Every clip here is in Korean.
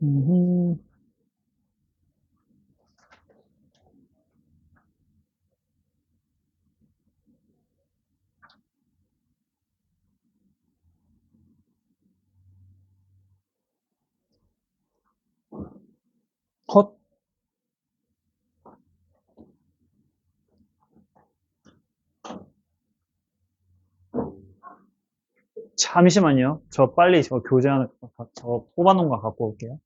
음, 헛, 잠시만요. 저 빨리 저 교재 하나, 저 뽑아놓은 거 갖고 올게요.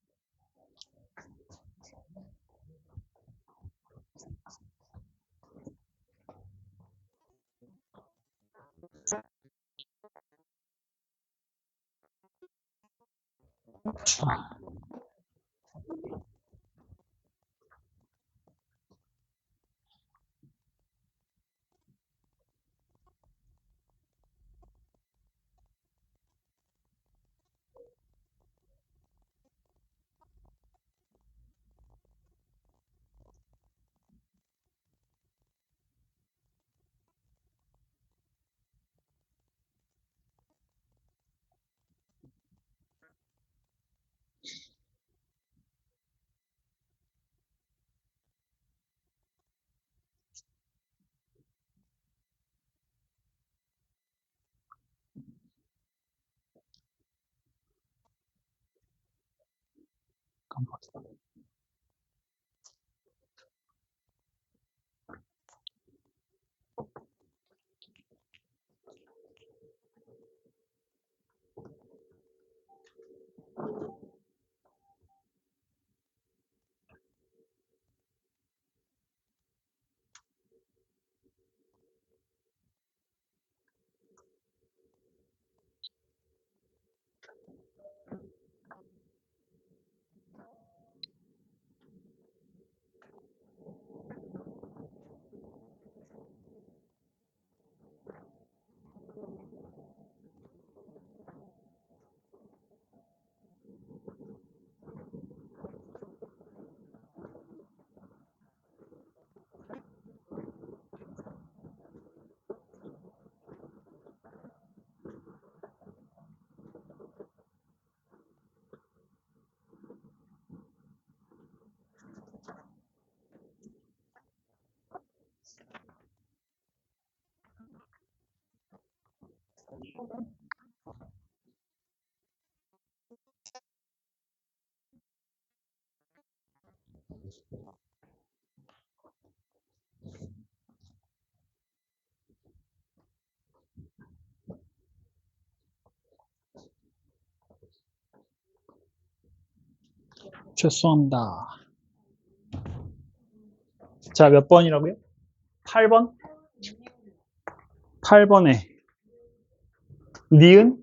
죄송합니다. 자, 몇 번이라고요? 8번? 8번에 니은?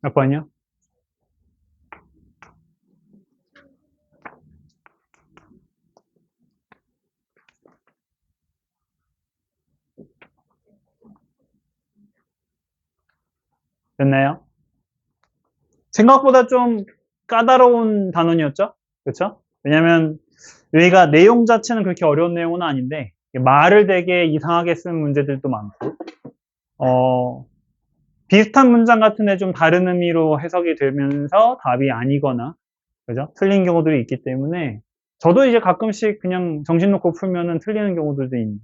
몇 번이요? 됐나요? 생각보다 좀 까다로운 단원이었죠? 그렇죠? 왜냐면 여기가 내용 자체는 그렇게 어려운 내용은 아닌데 말을 되게 이상하게 쓴 문제들도 많고 비슷한 문장 같은데 좀 다른 의미로 해석이 되면서 답이 아니거나 그죠? 틀린 경우들이 있기 때문에 저도 이제 가끔씩 그냥 정신 놓고 풀면은 틀리는 경우들도 있는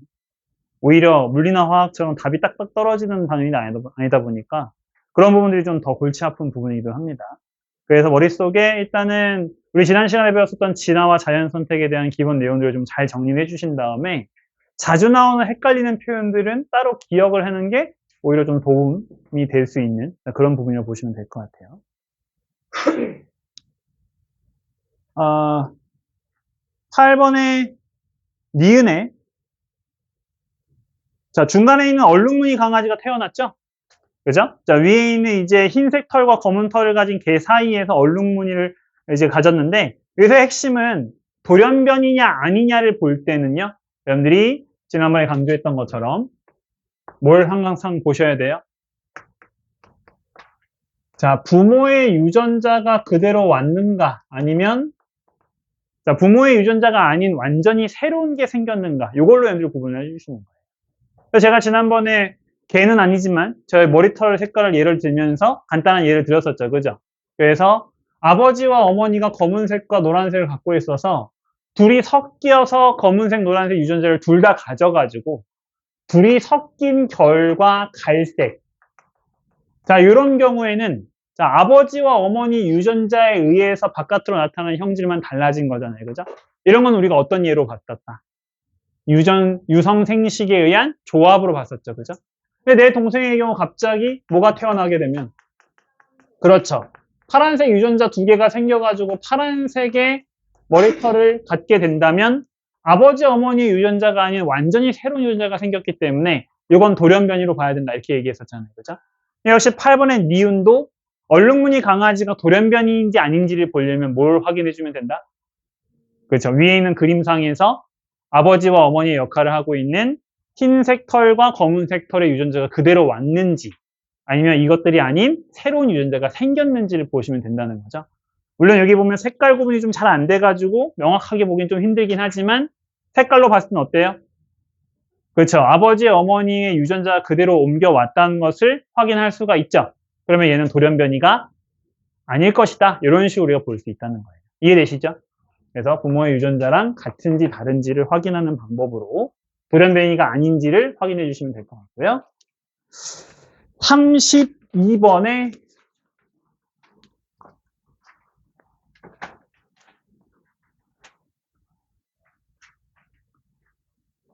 오히려 물리나 화학처럼 답이 딱딱 떨어지는 단원이 아니다 보니까 그런 부분들이 좀 더 골치 아픈 부분이기도 합니다. 그래서 머릿속에 일단은 우리 지난 시간에 배웠었던 진화와 자연 선택에 대한 기본 내용들을 좀 잘 정리해 주신 다음에 자주 나오는 헷갈리는 표현들은 따로 기억을 하는 게 오히려 좀 도움이 될 수 있는 그런 부분이라고 보시면 될 것 같아요. 아, 8번에 니은에 자, 중간에 있는 얼룩무늬 강아지가 태어났죠? 그죠? 자, 위에 있는 이제 흰색 털과 검은 털을 가진 개 사이에서 얼룩무늬를 이제 가졌는데, 여기서 핵심은 돌연변이냐 아니냐를 볼 때는요, 여러분들이 지난번에 강조했던 것처럼 뭘 항상 보셔야 돼요? 자, 부모의 유전자가 그대로 왔는가, 아니면 자, 부모의 유전자가 아닌 완전히 새로운 게 생겼는가, 이걸로 여러분들이 구분을 해주시는 거예요. 그래서 제가 지난번에 개는 아니지만 저의 머리털 색깔을 예를 들면서 간단한 예를 들었었죠. 그죠? 그래서 아버지와 어머니가 검은색과 노란색을 갖고 있어서 둘이 섞여서 검은색, 노란색 유전자를 둘 다 가져가지고 둘이 섞인 결과 갈색. 자, 이런 경우에는 자, 아버지와 어머니 유전자에 의해서 바깥으로 나타나는 형질만 달라진 거잖아요. 그죠? 이런 건 우리가 어떤 예로 봤었다? 유성 생식에 의한 조합으로 봤었죠. 그죠? 근데 내 동생의 경우 갑자기 뭐가 태어나게 되면 그렇죠. 파란색 유전자 두 개가 생겨가지고 파란색의 머리털을 갖게 된다면 아버지 어머니 유전자가 아닌 완전히 새로운 유전자가 생겼기 때문에 이건 돌연변이로 봐야 된다 이렇게 얘기했었잖아요. 그죠? 역시 8번의 니은도 얼룩무늬 강아지가 돌연변이인지 아닌지를 보려면 뭘 확인해 주면 된다? 그렇죠. 위에 있는 그림상에서 아버지와 어머니의 역할을 하고 있는 흰색 털과 검은색 털의 유전자가 그대로 왔는지 아니면 이것들이 아닌 새로운 유전자가 생겼는지를 보시면 된다는 거죠. 물론 여기 보면 색깔 구분이 좀 잘 안 돼가지고 명확하게 보긴 좀 힘들긴 하지만 색깔로 봤을 땐 어때요? 그렇죠. 아버지, 어머니의 유전자가 그대로 옮겨왔다는 것을 확인할 수가 있죠. 그러면 얘는 돌연변이가 아닐 것이다. 이런 식으로 우리가 볼 수 있다는 거예요. 이해되시죠? 그래서 부모의 유전자랑 같은지 다른지를 확인하는 방법으로 돌연변이가 아닌지를 확인해 주시면 될 것 같고요. 32번에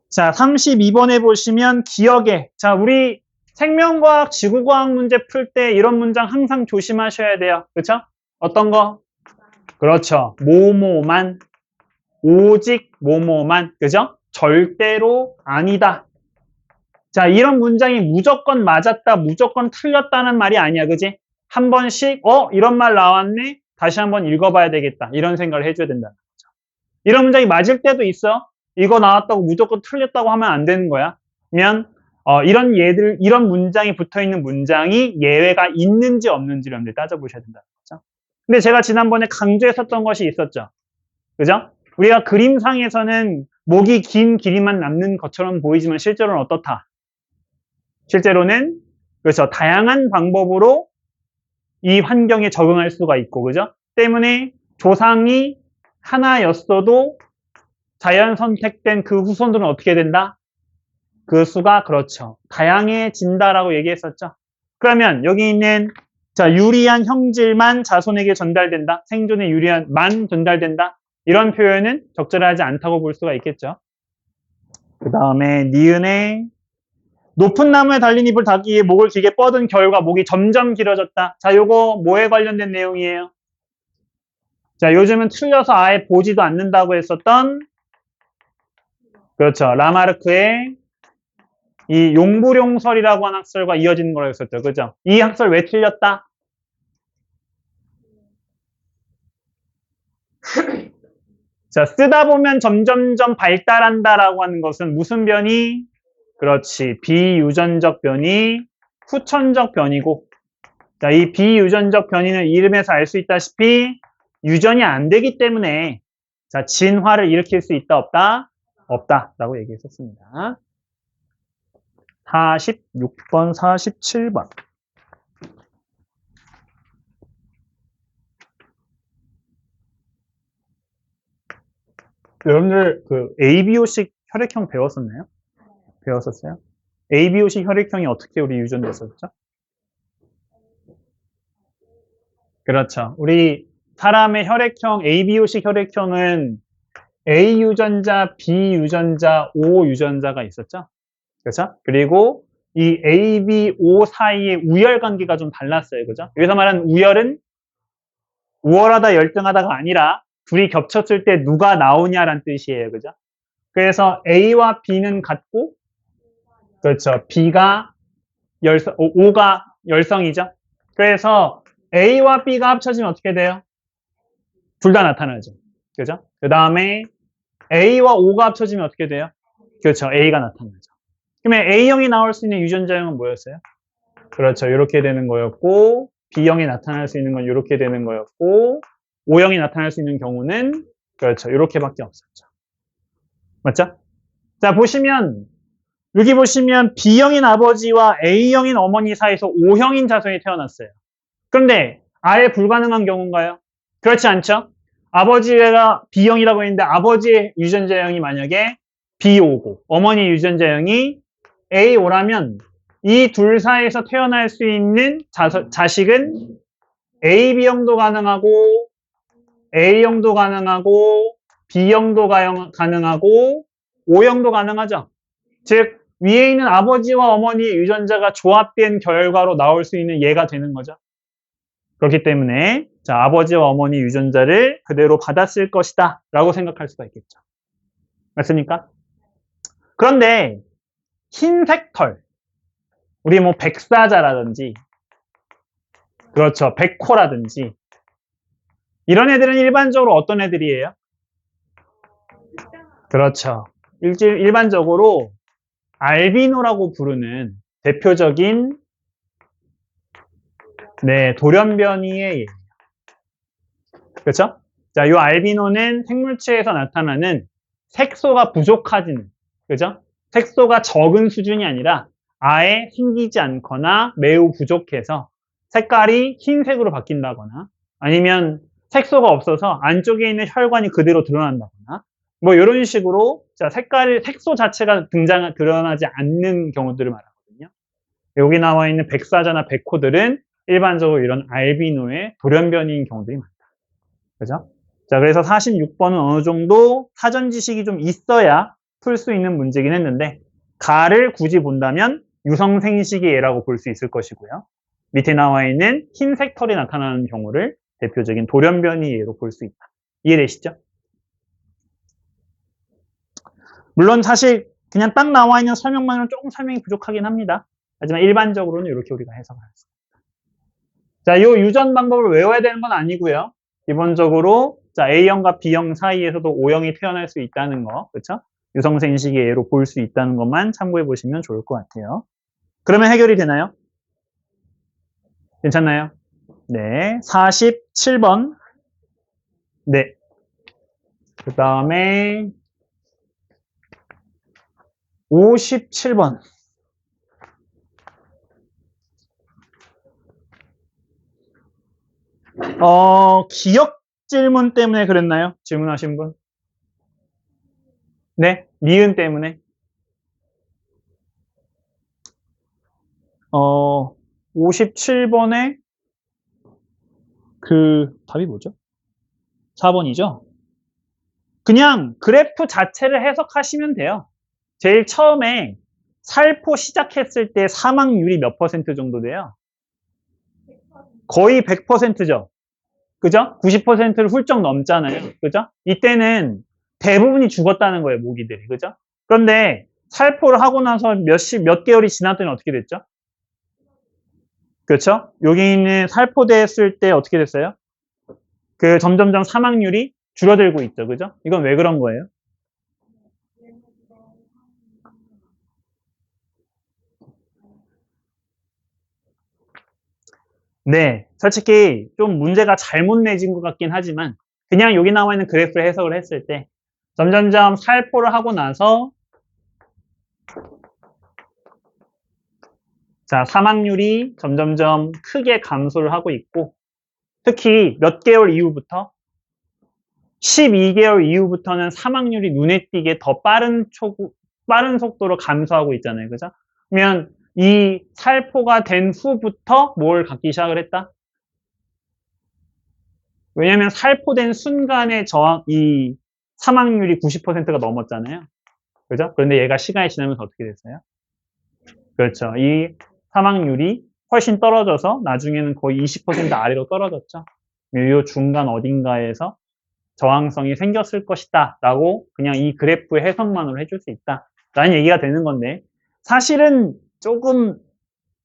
자, 32번에 보시면 기억에 자, 우리 생명과학, 지구과학 문제 풀 때 이런 문장 항상 조심하셔야 돼요. 그렇죠? 어떤 거? 그렇죠. 뭐뭐만, 오직 뭐뭐만, 그죠? 절대로 아니다. 자, 이런 문장이 무조건 맞았다, 무조건 틀렸다는 말이 아니야, 그지? 한 번씩, 이런 말 나왔네? 다시 한번 읽어봐야 되겠다. 이런 생각을 해줘야 된다는 거죠. 이런 문장이 맞을 때도 있어. 이거 나왔다고 무조건 틀렸다고 하면 안 되는 거야. 그러면, 이런 문장이 붙어 있는 문장이 예외가 있는지 없는지를 여러분들 따져보셔야 된다는 거죠. 근데 제가 지난번에 강조했었던 것이 있었죠. 그죠? 우리가 그림상에서는 목이 긴 길이만 남는 것처럼 보이지만 실제로는 어떻다? 실제로는 그렇죠. 다양한 방법으로 이 환경에 적응할 수가 있고, 그죠? 때문에 조상이 하나였어도 자연 선택된 그 후손들은 어떻게 된다? 그 수가 그렇죠. 다양해진다라고 얘기했었죠. 그러면 여기 있는 자, 유리한 형질만 자손에게 전달된다. 생존에 유리한만 전달된다. 이런 표현은 적절하지 않다고 볼 수가 있겠죠. 그 다음에 니은에 높은 나무에 달린 잎을 닿기 위해 목을 길게 뻗은 결과 목이 점점 길어졌다. 자, 요거 뭐에 관련된 내용이에요? 자, 요즘은 틀려서 아예 보지도 않는다고 했었던 그렇죠. 라마르크의 이 용불용설이라고 하는 학설과 이어지는 거라고 했었죠. 그죠? 이 학설 왜 틀렸다? 자, 쓰다 보면 점점점 발달한다라고 하는 것은 무슨 변이? 그렇지. 비유전적 변이, 후천적 변이고. 자, 이 비유전적 변이는 이름에서 알 수 있다시피 유전이 안 되기 때문에 자, 진화를 일으킬 수 있다, 없다? 없다라고 얘기했었습니다. 46번, 47번. 여러분들 그 ABO식 혈액형 배웠었나요? 배웠었어요? ABO식 혈액형이 어떻게 우리 유전됐었죠? 그렇죠. 우리 사람의 혈액형, ABO식 혈액형은 A 유전자, B 유전자, O 유전자가 있었죠? 그렇죠? 그리고 이 A, B, O 사이의 우열 관계가 좀 달랐어요. 그죠? 여기서 말하는 우열은 우월하다, 열등하다가 아니라 둘이 겹쳤을 때 누가 나오냐라는 뜻이에요. 그죠? 그래서 A와 B는 같고, 그렇죠. B가 O가 열성이죠. 그래서 A와 B가 합쳐지면 어떻게 돼요? 둘 다 나타나죠. 그죠? 그 다음에 A와 O가 합쳐지면 어떻게 돼요? 그렇죠. A가 나타나죠. 그러면 A형이 나올 수 있는 유전자형은 뭐였어요? 그렇죠. 이렇게 되는 거였고, B형이 나타날 수 있는 건 이렇게 되는 거였고, O형이 나타날 수 있는 경우는 그렇죠. 이렇게밖에 없었죠. 맞죠? 자, 보시면 여기 보시면 B형인 아버지와 A형인 어머니 사이에서 O형인 자손이 태어났어요. 그런데 아예 불가능한 경우인가요? 그렇지 않죠? 아버지가 B형이라고 했는데 아버지의 유전자형이 만약에 B5고 어머니 유전자형이 A5라면 이 둘 사이에서 태어날 수 있는 자식은 AB형도 가능하고 A형도 가능하고 B형도 가능하고 O형도 가능하죠. 즉 위에 있는 아버지와 어머니의 유전자가 조합된 결과로 나올 수 있는 예가 되는 거죠. 그렇기 때문에 자, 아버지와 어머니 유전자를 그대로 받았을 것이다 라고 생각할 수가 있겠죠. 맞습니까? 그런데 흰색 털, 우리 뭐 백사자라든지 그렇죠, 백호라든지 이런 애들은 일반적으로 어떤 애들이에요? 그렇죠. 일반적으로 알비노라고 부르는 대표적인 돌연변이의 예예요. 그렇죠? 자, 이 알비노는 생물체에서 나타나는 색소가 부족하지는, 그죠? 색소가 적은 수준이 아니라 아예 생기지 않거나 매우 부족해서 색깔이 흰색으로 바뀐다거나 아니면 색소가 없어서 안쪽에 있는 혈관이 그대로 드러난다거나 뭐 이런 식으로 자, 색소 자체가 드러나지 않는 경우들을 말하거든요. 여기 나와 있는 백사자나 백호들은 일반적으로 이런 알비노의 돌연변이인 경우들이 많다. 그죠? 자, 그래서 46번은 어느 정도 사전 지식이 좀 있어야 풀 수 있는 문제긴 했는데, 가를 굳이 본다면 유성생식의 예라고 볼 수 있을 것이고요. 밑에 나와 있는 흰색 털이 나타나는 경우를 대표적인 돌연변이 예로 볼 수 있다. 이해되시죠? 물론 사실 그냥 딱 나와 있는 설명만으로는 조금 설명이 부족하긴 합니다. 하지만 일반적으로는 이렇게 우리가 해석을 할 수 있습니다. 자, 이 유전 방법을 외워야 되는 건 아니고요. 기본적으로 자, A형과 B형 사이에서도 O형이 태어날 수 있다는 거, 그렇죠? 유성생식의 예로 볼 수 있다는 것만 참고해 보시면 좋을 것 같아요. 그러면 해결이 되나요? 괜찮나요? 네, 47번. 네. 그 다음에 57번. 기억 질문 때문에 그랬나요? 질문하신 분? 네, 니은 때문에. 57번에 답이 뭐죠? 4번이죠? 그냥 그래프 자체를 해석하시면 돼요. 제일 처음에 살포 시작했을 때 사망률이 몇 퍼센트 정도 돼요? 거의 100%죠. 그죠? 90%를 훌쩍 넘잖아요. 그죠? 이때는 대부분이 죽었다는 거예요, 모기들이. 그죠? 그런데 살포를 하고 나서 몇 개월이 지났더니 어떻게 됐죠? 그렇죠? 여기 있는 살포됐을 때 어떻게 됐어요? 점점점 사망률이 줄어들고 있죠. 그죠? 이건 왜 그런 거예요? 네, 솔직히 좀 문제가 잘못 내진 것 같긴 하지만 그냥 여기 나와 있는 그래프를 해석을 했을 때 점점점 살포를 하고 나서 자, 사망률이 점점점 크게 감소를 하고 있고 특히 몇 개월 이후부터 12개월 이후부터는 사망률이 눈에 띄게 더 빠른 속도로 감소하고 있잖아요. 그죠? 그러면 이 살포가 된 후부터 뭘 갖기 시작을 했다? 왜냐면 살포된 순간에 이 사망률이 90%가 넘었잖아요. 그죠? 그런데 얘가 시간이 지나면서 어떻게 됐어요? 그렇죠. 이 사망률이 훨씬 떨어져서 나중에는 거의 20% 아래로 떨어졌죠. 이 중간 어딘가에서 저항성이 생겼을 것이다 라고 그냥 이 그래프의 해석만으로 해줄 수 있다 라는 얘기가 되는 건데, 사실은 조금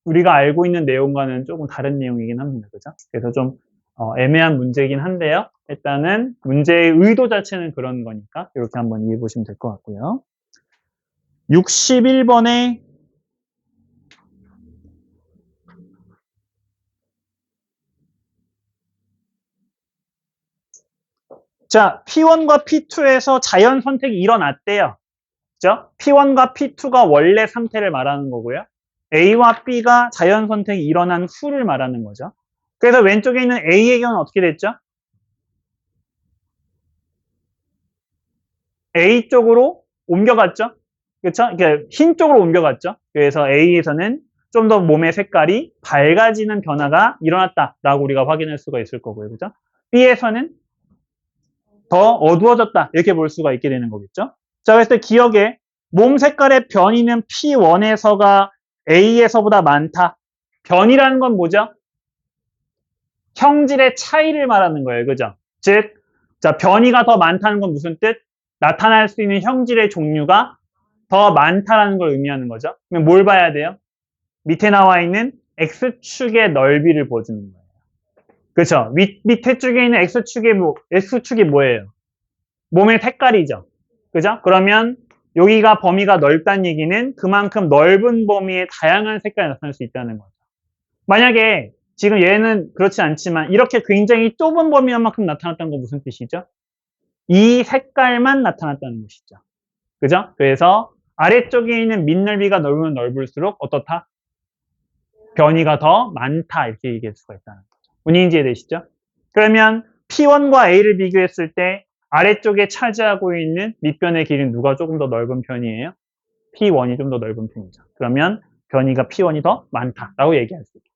우리가 알고 있는 내용과는 조금 다른 내용이긴 합니다. 그죠? 그래서 좀 애매한 문제이긴 한데요. 일단은 문제의 의도 자체는 그런 거니까 이렇게 한번 이해해 보시면 될 것 같고요. 61번에 자, P1과 P2에서 자연 선택이 일어났대요. 그죠? P1과 P2가 원래 상태를 말하는 거고요. A와 B가 자연 선택이 일어난 후를 말하는 거죠. 그래서 왼쪽에 있는 A의 경우는 어떻게 됐죠? A 쪽으로 옮겨갔죠? 그렇죠? 그러니까 흰 쪽으로 옮겨갔죠? 그래서 A에서는 좀 더 몸의 색깔이 밝아지는 변화가 일어났다라고 우리가 확인할 수가 있을 거고요. 그죠? B에서는 더 어두워졌다 이렇게 볼 수가 있게 되는 거겠죠. 자, 그래서 기억에 몸 색깔의 변이는 P1에서가 A에서보다 많다. 변이라는 건 뭐죠? 형질의 차이를 말하는 거예요. 그죠? 즉, 자, 변이가 더 많다는 건 무슨 뜻? 나타날 수 있는 형질의 종류가 더 많다라는 걸 의미하는 거죠. 그럼 뭘 봐야 돼요? 밑에 나와 있는 X축의 넓이를 보여주는 거예요. 그렇죠? 밑에 쪽에 있는 X축이 뭐예요? 몸의 색깔이죠. 그죠? 그러면 여기가 범위가 넓다는 얘기는 그만큼 넓은 범위에 다양한 색깔이 나타날 수 있다는 거죠. 만약에 지금 얘는 그렇지 않지만 이렇게 굉장히 좁은 범위만큼 나타났다는 건 무슨 뜻이죠? 이 색깔만 나타났다는 것이죠. 그죠? 그래서 아래쪽에 있는 밑넓이가 넓으면 넓을수록 어떻다? 변이가 더 많다 이렇게 얘기할 수가 있다는 거죠. 문의인지 이해되시죠? 그러면 P1과 A를 비교했을 때 아래쪽에 차지하고 있는 밑변의 길이는 누가 조금 더 넓은 편이에요? P1이 좀 더 넓은 편이죠. 그러면 변이가 P1이 더 많다라고 얘기할 수 있겠죠.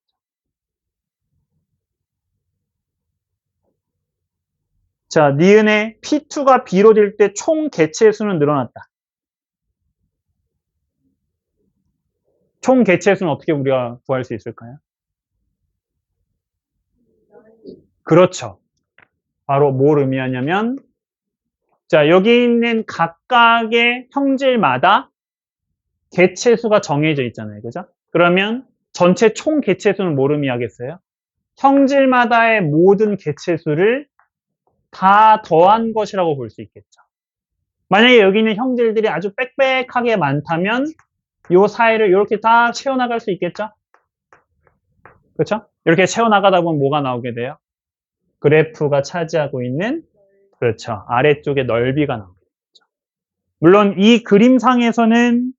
자, 니은의 P2가 B로 될 때 총 개체 수는 늘어났다. 총 개체 수는 어떻게 우리가 구할 수 있을까요? 그렇죠. 바로 뭘 의미하냐면, 자, 여기 있는 각각의 형질마다 개체 수가 정해져 있잖아요. 그죠? 그러면 전체 총 개체 수는 뭘 의미하겠어요? 형질마다의 모든 개체 수를 다 더한 것이라고 볼 수 있겠죠. 만약에 여기 있는 형질들이 아주 빽빽하게 많다면 이 사이를 이렇게 다 채워나갈 수 있겠죠? 그렇죠? 이렇게 채워나가다 보면 뭐가 나오게 돼요? 그래프가 차지하고 있는, 그렇죠, 아래쪽에 넓이가 나오게 되죠. 물론 이 그림상에서는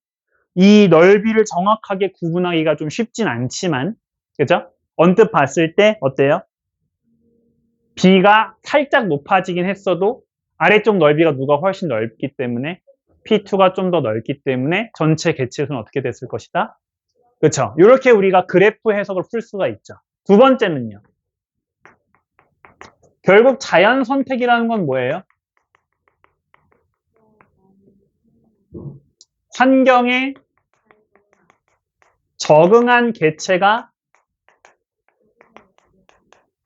이 넓이를 정확하게 구분하기가 좀 쉽진 않지만, 그죠? 언뜻 봤을 때 어때요? B가 살짝 높아지긴 했어도 아래쪽 넓이가 누가 훨씬 넓기 때문에 P2가 좀 더 넓기 때문에 전체 개체수는 어떻게 됐을 것이다? 그렇죠? 이렇게 우리가 그래프 해석을 풀 수가 있죠. 두 번째는요. 결국 자연 선택이라는 건 뭐예요? 환경에 적응한 개체가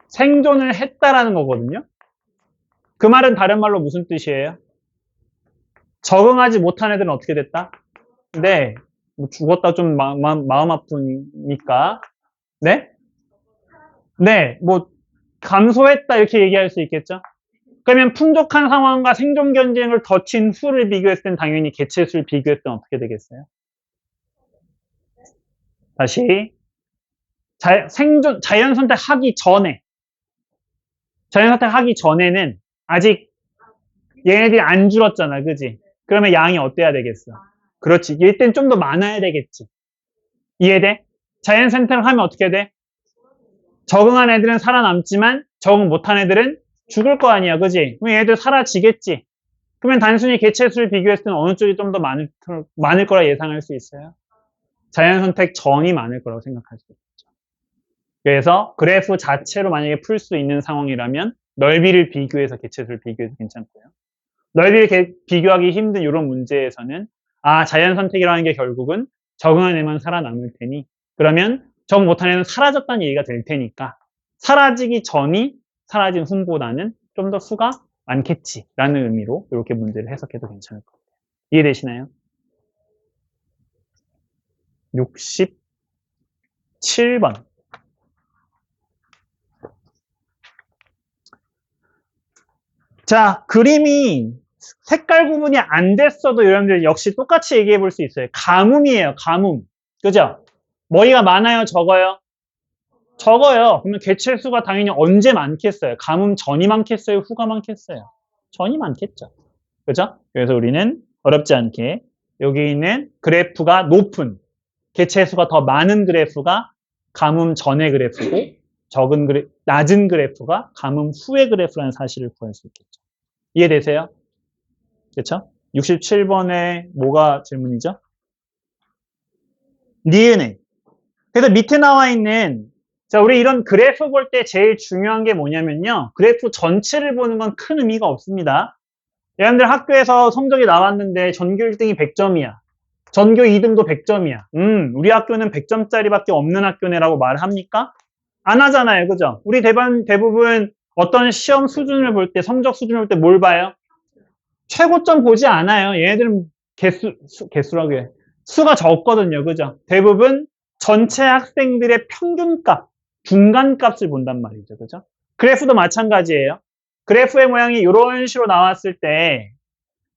생존을 했다라는 거거든요. 그 말은 다른 말로 무슨 뜻이에요? 적응하지 못한 애들은 어떻게 됐다? 네, 뭐 죽었다 좀 마음 아프니까. 네? 네, 뭐 감소했다 이렇게 얘기할 수 있겠죠. 그러면 풍족한 상황과 생존 경쟁을 거친 수를 비교했을 땐 당연히 개체 수를 비교했을 땐 어떻게 되겠어요? 다시 자연 선택하기 전에는 아직 얘네들이 안 줄었잖아, 그지? 그러면 양이 어때야 되겠어? 그렇지, 이땐 좀 더 많아야 되겠지. 이해돼? 자연 선택을 하면 어떻게 돼? 적응한 애들은 살아남지만 적응 못한 애들은 죽을 거 아니야, 그지? 그럼 얘들 사라지겠지. 그러면 단순히 개체 수를 비교했을 때는 어느 쪽이 좀 더 많을 거라 예상할 수 있어요? 자연 선택 전이 많을 거라고 생각할 수 있죠. 그래서 그래프 자체로 만약에 풀 수 있는 상황이라면 넓이를 비교해서 개체 수를 비교해도 괜찮고요. 넓이를 비교하기 힘든 이런 문제에서는 자연 선택이라는 게 결국은 적응한 애만 살아남을 테니, 그러면 적응 못한 애는 사라졌다는 얘기가 될 테니까 사라지기 전이 사라진 후보다는 좀 더 수가 않겠지라는 의미로 이렇게 문제를 해석해도 괜찮을 것 같아요. 이해되시나요? 67번. 자, 그림이 색깔 구분이 안 됐어도 여러분들 역시 똑같이 얘기해 볼 수 있어요. 가뭄이에요, 가뭄. 그죠? 뭐가 많아요, 적어요? 적어요. 그러면 개체 수가 당연히 언제 많겠어요? 가뭄 전이 많겠어요? 후가 많겠어요? 전이 많겠죠. 그죠? 그래서 우리는 어렵지 않게 여기 있는 그래프가 높은 개체 수가 더 많은 그래프가 가뭄 전의 그래프고 낮은 그래프가 가뭄 후의 그래프라는 사실을 구할 수 있겠죠. 이해되세요? 그렇죠? 67번에 뭐가 질문이죠? 니은에. 그래서 밑에 나와 있는 자, 우리 이런 그래프 볼 때 제일 중요한 게 뭐냐면요. 그래프 전체를 보는 건 큰 의미가 없습니다. 여러분들 학교에서 성적이 나왔는데 전교 1등이 100점이야. 전교 2등도 100점이야. 우리 학교는 100점짜리밖에 없는 학교네라고 말합니까? 안 하잖아요. 그죠? 우리 대부분 어떤 시험 수준을 볼 때, 성적 수준을 볼 때 뭘 봐요? 최고점 보지 않아요. 얘네들은 개수라고 해. 수가 적거든요. 그죠? 대부분 전체 학생들의 평균값, 중간값을 본단 말이죠. 그죠? 그래프도 마찬가지예요. 그래프의 모양이 이런 식으로 나왔을 때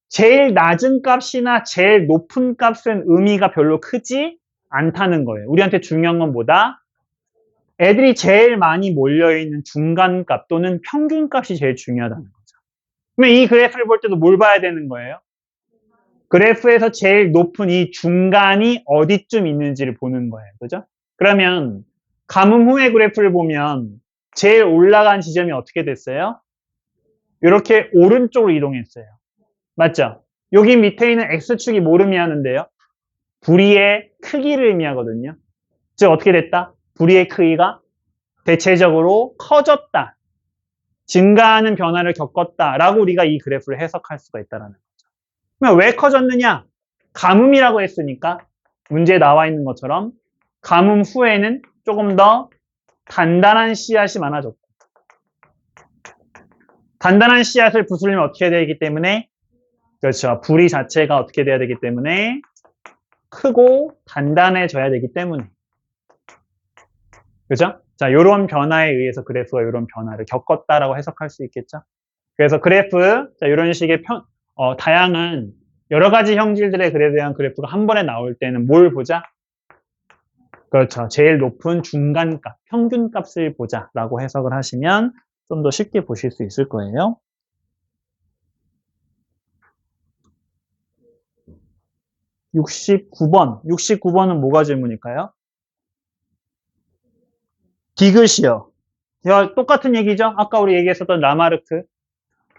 제일 낮은 값이나 제일 높은 값은 의미가 별로 크지 않다는 거예요. 우리한테 중요한 건 뭐다? 애들이 제일 많이 몰려있는 중간값 또는 평균값이 제일 중요하다는 거죠. 그러면 이 그래프를 볼 때도 뭘 봐야 되는 거예요? 그래프에서 제일 높은 이 중간이 어디쯤 있는지를 보는 거예요. 그죠? 그러면 가뭄 후의 그래프를 보면 제일 올라간 지점이 어떻게 됐어요? 이렇게 오른쪽으로 이동했어요. 맞죠? 여기 밑에 있는 X축이 뭘 의미하는데요? 부리의 크기를 의미하거든요. 즉 어떻게 됐다? 부리의 크기가 대체적으로 커졌다. 증가하는 변화를 겪었다라고 우리가 이 그래프를 해석할 수가 있다는 거죠. 그러면 왜 커졌느냐? 가뭄이라고 했으니까 문제에 나와 있는 것처럼 가뭄 후에는 조금 더 단단한 씨앗이 많아졌고 단단한 씨앗을 부수려면 어떻게 해야 되기 때문에 그렇죠. 부리 자체가 어떻게 돼야 되기 때문에 크고 단단해져야 되기 때문에 그죠? 자, 이런 변화에 의해서 그래프가 이런 변화를 겪었다라고 해석할 수 있겠죠. 그래서 그래프, 자, 이런 식의 다양한 여러 가지 형질들의 글에 대한 그래프가 한 번에 나올 때는 뭘 보자? 그렇죠. 제일 높은 중간값, 평균값을 보자라고 해석을 하시면 좀 더 쉽게 보실 수 있을 거예요. 69번은 뭐가 질문일까요? 디귿이요. 똑같은 얘기죠? 아까 우리 얘기했었던 라마르크.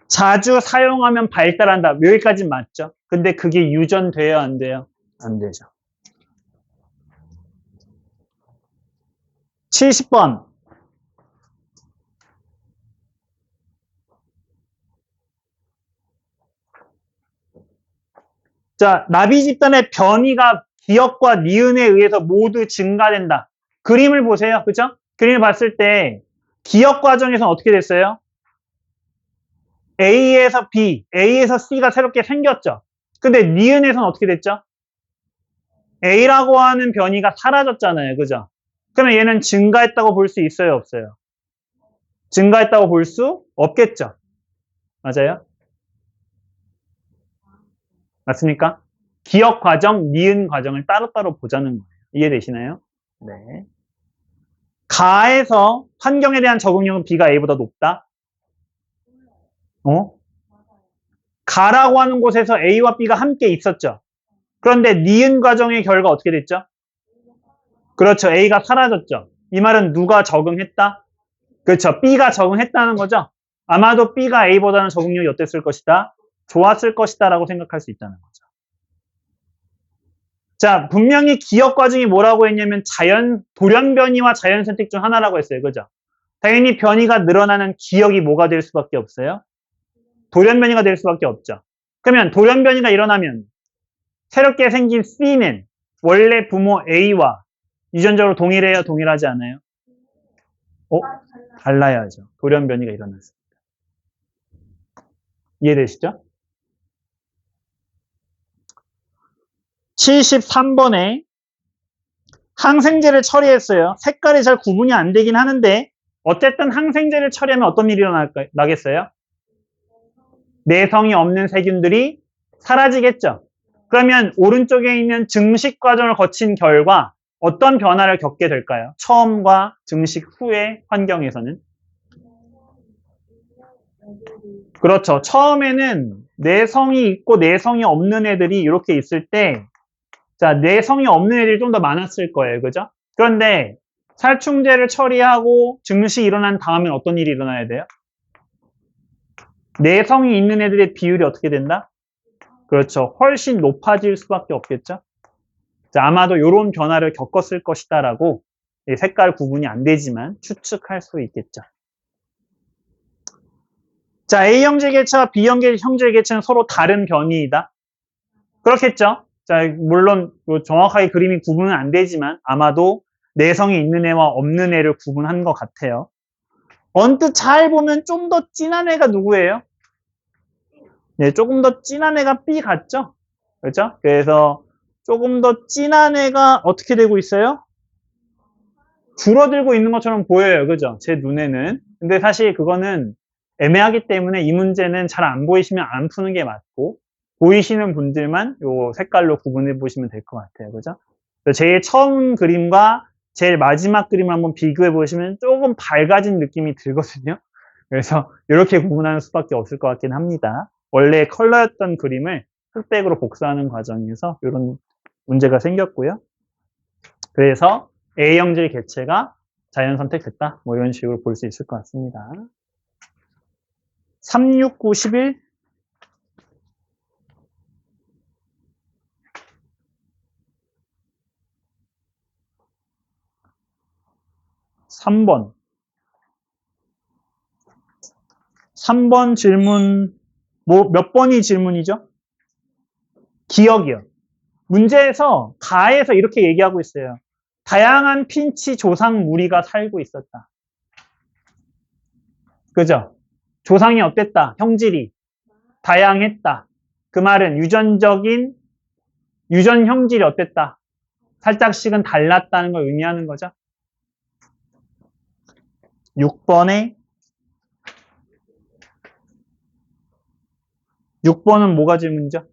자주 사용하면 발달한다. 여기까지 맞죠? 근데 그게 유전돼요? 안 돼요? 안 되죠. 70번. 자, 나비 집단의 변이가 기역과 니은에 의해서 모두 증가된다. 그림을 보세요. 그죠? 그림을 봤을 때 기역 과정에서는 어떻게 됐어요? A에서 B, A에서 C가 새롭게 생겼죠. 근데 니은에서는 어떻게 됐죠? A라고 하는 변이가 사라졌잖아요. 그죠? 그러면 얘는 증가했다고 볼 수 있어요? 없어요? 증가했다고 볼 수 없겠죠. 맞아요? 맞습니까? 기역 과정, 니은 과정을 따로따로 보자는 거예요. 이해되시나요? 네. 가에서 환경에 대한 적응력은 B가 A보다 높다? 가라고 하는 곳에서 A와 B가 함께 있었죠. 그런데 니은 과정의 결과 어떻게 됐죠? 그렇죠. A가 사라졌죠. 이 말은 누가 적응했다? 그렇죠. B가 적응했다는 거죠. 아마도 B가 A보다는 적응력이 어땠을 것이다? 좋았을 것이다 라고 생각할 수 있다는 거죠. 자, 분명히 기억 과정이 뭐라고 했냐면 돌연 변이와 자연 선택 중 하나라고 했어요. 그죠? 당연히 변이가 늘어나는 기억이 뭐가 될 수밖에 없어요? 돌연 변이가 될 수밖에 없죠. 그러면 돌연 변이가 일어나면 새롭게 생긴 C는 원래 부모 A와 유전적으로 동일해요? 동일하지 않아요? 달라야죠. 돌연 변이가 일어났습니다. 이해되시죠? 73번에 항생제를 처리했어요. 색깔이 잘 구분이 안 되긴 하는데 어쨌든 항생제를 처리하면 어떤 일이 일어나겠어요? 내성이 없는 세균들이 사라지겠죠. 그러면 오른쪽에 있는 증식 과정을 거친 결과 어떤 변화를 겪게 될까요? 처음과 증식 후의 환경에서는. 그렇죠. 처음에는 내성이 있고 내성이 없는 애들이 이렇게 있을 때, 자, 내성이 없는 애들이 좀 더 많았을 거예요. 그죠? 그런데 살충제를 처리하고 증식이 일어난 다음엔 어떤 일이 일어나야 돼요? 내성이 있는 애들의 비율이 어떻게 된다? 그렇죠. 훨씬 높아질 수밖에 없겠죠. 자, 아마도 이런 변화를 겪었을 것이다라고 색깔 구분이 안 되지만 추측할 수 있겠죠. 자, A형질 개체와 B형질 개체는 서로 다른 변이이다. 그렇겠죠. 자, 물론 정확하게 그림이 구분은 안 되지만 아마도 내성이 있는 애와 없는 애를 구분한 것 같아요. 언뜻 잘 보면 좀 더 진한 애가 누구예요? 네, 조금 더 진한 애가 B 같죠? 그렇죠? 그래서 조금 더 진한 애가 어떻게 되고 있어요? 줄어들고 있는 것처럼 보여요. 그죠? 제 눈에는. 근데 사실 그거는 애매하기 때문에 이 문제는 잘 안 보이시면 안 푸는 게 맞고 보이시는 분들만 요 색깔로 구분해 보시면 될 것 같아요. 그죠? 제일 처음 그림과 제일 마지막 그림을 한번 비교해 보시면 조금 밝아진 느낌이 들거든요. 그래서 이렇게 구분하는 수밖에 없을 것 같긴 합니다. 원래 컬러였던 그림을 흑백으로 복사하는 과정에서 이런 문제가 생겼고요. 그래서 A형질 개체가 자연 선택됐다. 뭐 이런 식으로 볼 수 있을 것 같습니다. 369, 11 3번 3번 질문 뭐 몇 번이 질문이죠? 기억이요. 문제에서 가에서 이렇게 얘기하고 있어요. 다양한 핀치 조상 무리가 살고 있었다. 그죠? 조상이 어땠다? 형질이 다양했다. 그 말은 유전 형질이 어땠다? 살짝씩은 달랐다는 걸 의미하는 거죠. 6번은 뭐가 질문이죠?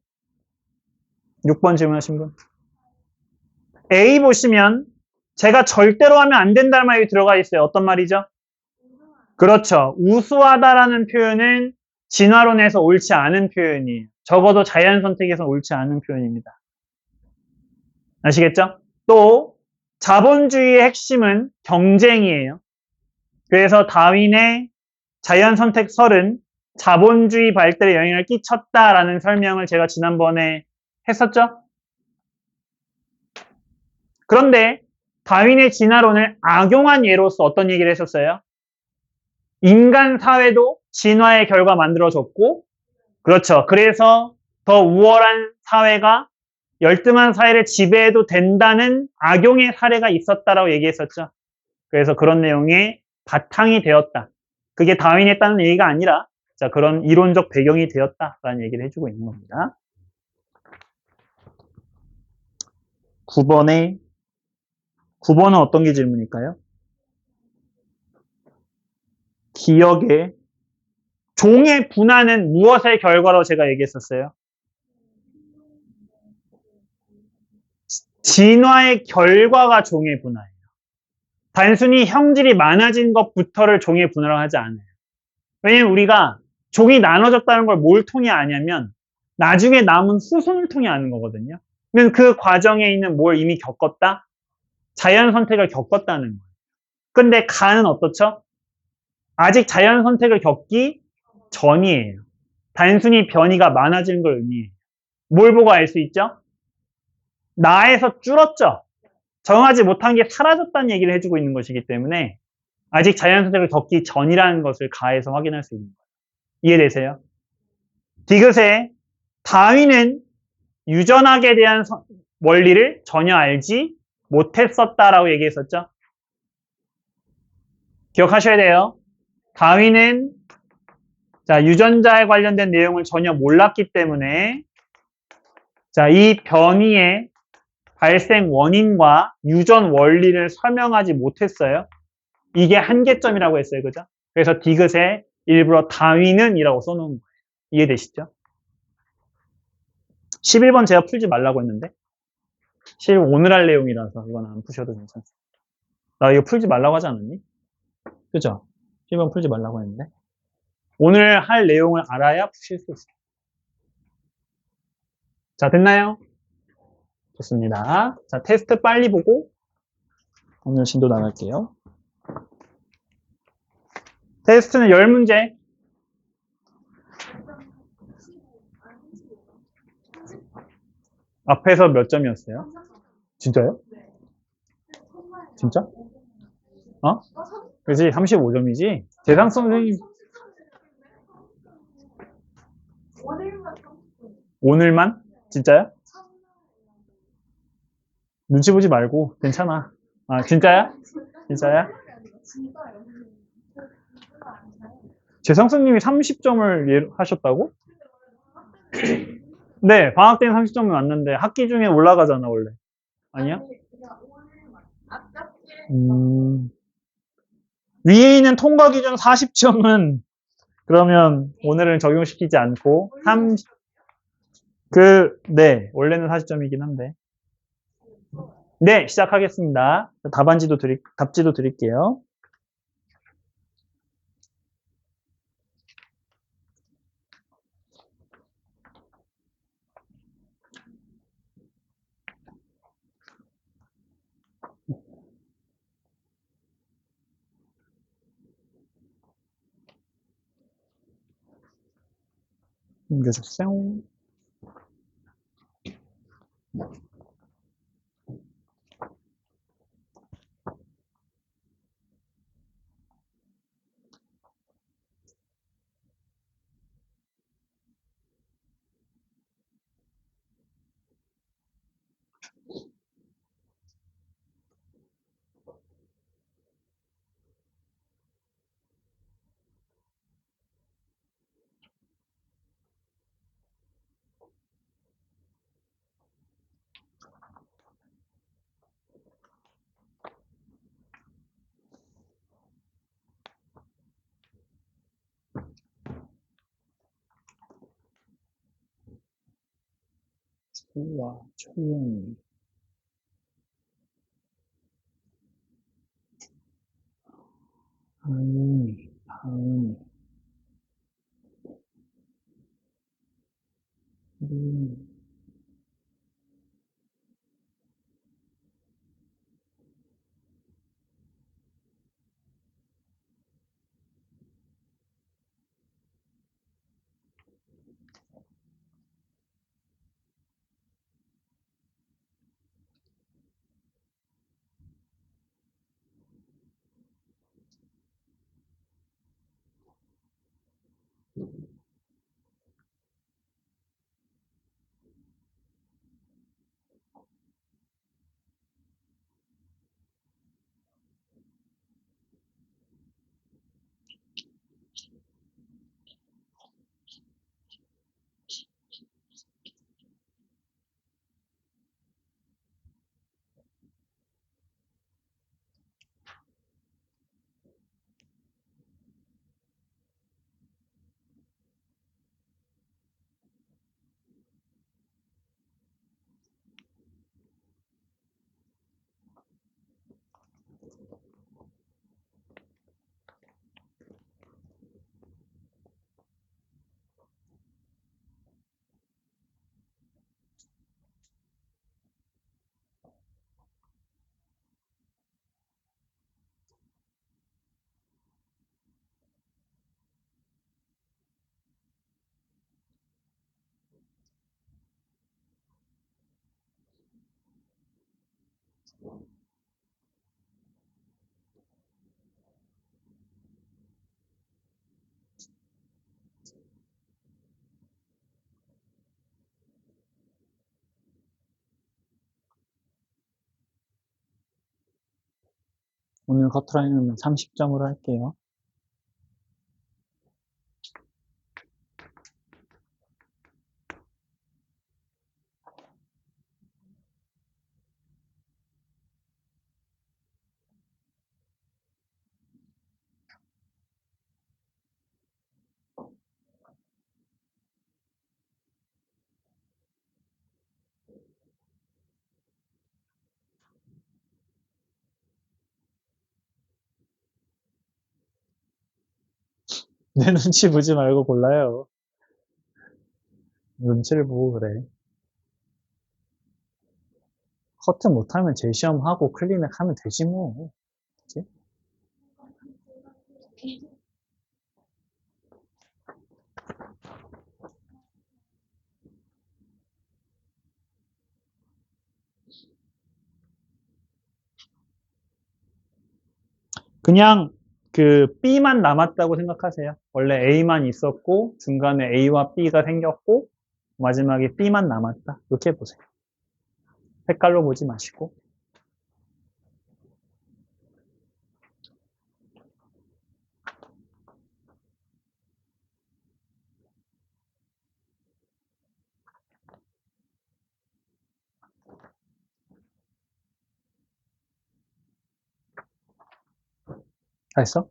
6번 질문하신 분. A 보시면 제가 절대로 하면 안 된다는 말이 들어가 있어요. 어떤 말이죠? 그렇죠. 우수하다라는 표현은 진화론에서 옳지 않은 표현이에요. 적어도 자연 선택에서 옳지 않은 표현입니다. 아시겠죠? 또 자본주의의 핵심은 경쟁이에요. 그래서 다윈의 자연 선택설은 자본주의 발달에 영향을 끼쳤다라는 설명을 제가 지난번에 했었죠? 그런데 다윈의 진화론을 악용한 예로서 어떤 얘기를 했었어요? 인간 사회도 진화의 결과 만들어졌고, 그렇죠. 그래서 더 우월한 사회가 열등한 사회를 지배해도 된다는 악용의 사례가 있었다라고 얘기했었죠. 그래서 그런 내용의 바탕이 되었다. 그게 다윈이 했다는 얘기가 아니라 자, 그런 이론적 배경이 되었다라는 얘기를 해주고 있는 겁니다. 9번은 어떤 게 질문일까요? 기억의 종의 분화는 무엇의 결과로 제가 얘기했었어요? 진화의 결과가 종의 분화예요. 단순히 형질이 많아진 것부터를 종의 분화라고 하지 않아요. 왜냐면 우리가 종이 나눠졌다는 걸 뭘 통해 아냐면 나중에 남은 후손을 통해 아는 거거든요. 그러면 그 과정에 있는 뭘 이미 겪었다? 자연 선택을 겪었다는 거예요. 근데 간은 어떻죠? 아직 자연 선택을 겪기 전이에요. 단순히 변이가 많아지는 걸 의미해요. 뭘 보고 알 수 있죠? 나에서 줄었죠. 정하지 못한 게 사라졌다는 얘기를 해주고 있는 것이기 때문에 아직 자연 선택을 겪기 전이라는 것을 가해서 확인할 수 있는 거예요. 이해되세요? 디귿에 다윈은 유전학에 대한 원리를 전혀 알지 못했었다라고 얘기했었죠. 기억하셔야 돼요. 다윈은 자, 유전자에 관련된 내용을 전혀 몰랐기 때문에 자, 이 변이의 발생 원인과 유전 원리를 설명하지 못했어요. 이게 한계점이라고 했어요. 그죠? 그래서 디귿에 일부러 다윈은 이라고 써놓은 거예요. 이해되시죠? 11번 제가 풀지 말라고 했는데 11번 오늘 할 내용이라서 이건 안 푸셔도 괜찮습니다. 나 이거 풀지 말라고 하지 않았니? 그죠? 11번 풀지 말라고 했는데 오늘 할 내용을 알아야 푸실 수 있어요. 자, 됐나요? 좋습니다. 자, 테스트 빨리 보고 오늘 진도 나갈게요. 테스트는 10문제. 앞에서 몇 점이었어요? 진짜요? 진짜? 어? 그지? 35점이지? 재상성 선생님 오늘만? 진짜야? 눈치 보지 말고 괜찮아. 아, 진짜야? 진짜야? 재상성님이 30점을 하셨다고? 네, 방학 때는 30점이 왔는데 학기 중에 올라가잖아 원래. 아니야? 위에 있는 통과 기준 40점은 그러면 오늘은 적용시키지 않고 네, 원래는 40점이긴 한데. 네, 시작하겠습니다. 답지도 드릴게요. 옮겨주세요. 우와, 초연이. 다은이. 오늘 커트라인은 30점으로 할게요. 내 눈치 보지 말고 골라요. 눈치를 보고 그래. 커트 못하면 재시험하고 클리닉 하면 되지 뭐. 그치? 그냥 그 B만 남았다고 생각하세요. 원래 A만 있었고 중간에 A와 B가 생겼고 마지막에 B만 남았다. 이렇게 보세요. 색깔로 보지 마시고. 다 했어?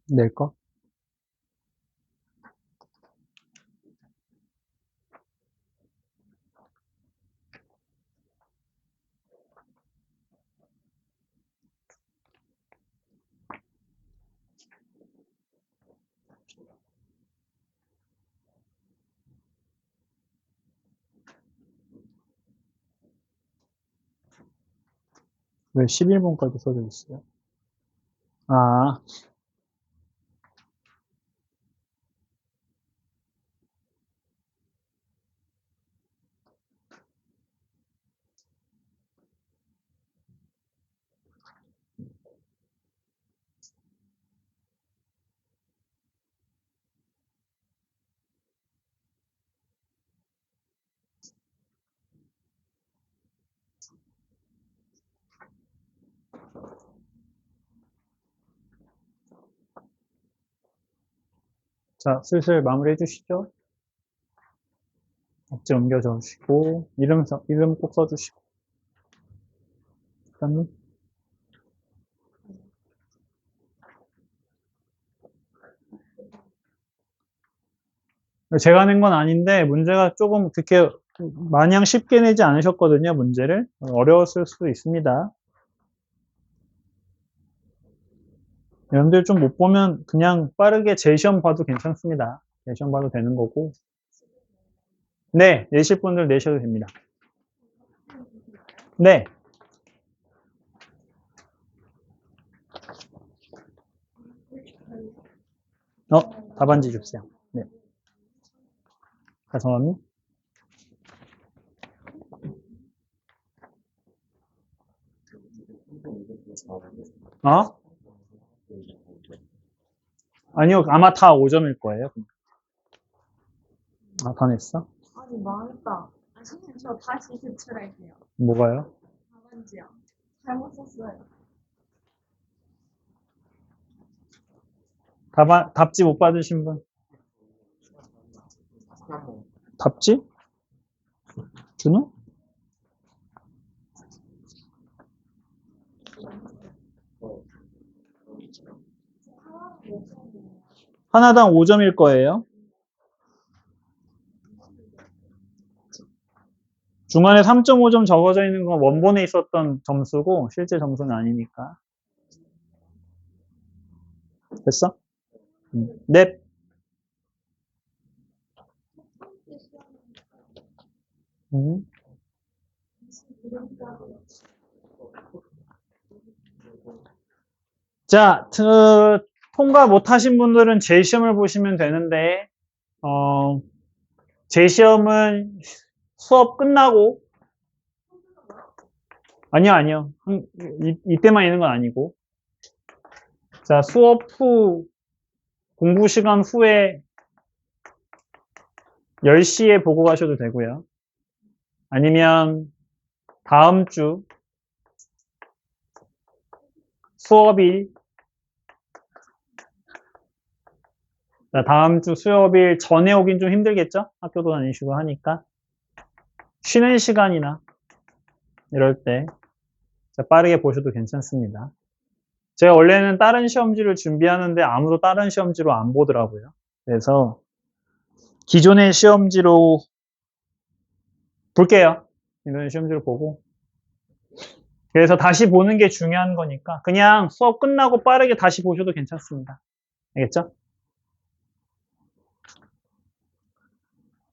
낼 거? 왜 11번까지 써져 있어요? 아, 자, 슬슬 마무리해 주시죠. 억지 옮겨 주시고, 이름 꼭 써주시고. 그다음에 제가 낸 건 아닌데, 문제가 조금 그렇게 마냥 쉽게 내지 않으셨거든요, 문제를. 어려웠을 수도 있습니다. 여러분들 좀 못 보면 그냥 빠르게 재시험 봐도 괜찮습니다. 재시험 봐도 되는 거고. 네, 내실 분들 내셔도 됩니다. 네. 답안지 주세요. 네. 가성함이? 어? 아니요, 아마 다 5점일 거예요. 아, 다 냈어? 아니 망했다. 아, 선생님 저 다시 제출할게요. 뭐가요? 답안지요. 잘못 썼어요. 답지 못 받으신 분? 답지? 준호? 하나당 5점일 거예요. 중간에 3.5점 적어져 있는 건 원본에 있었던 점수고 실제 점수는 아니니까. 됐어? 넵. 자, 통과 못하신 분들은 제 시험을 보시면 되는데, 제 시험은 수업 끝나고, 아니요. 이때만 있는 건 아니고. 자, 수업 후, 공부 시간 후에 10시에 보고 가셔도 되고요. 아니면 다음 주 수업일, 자, 다음 주 수업일 전에 오긴 좀 힘들겠죠? 학교도 다니시고 하니까. 쉬는 시간이나 이럴 때 자, 빠르게 보셔도 괜찮습니다. 제가 원래는 다른 시험지를 준비하는데 아무도 다른 시험지로 안 보더라고요. 그래서 기존의 시험지로 볼게요. 이런 시험지로 보고. 그래서 다시 보는 게 중요한 거니까 그냥 수업 끝나고 빠르게 다시 보셔도 괜찮습니다. 알겠죠?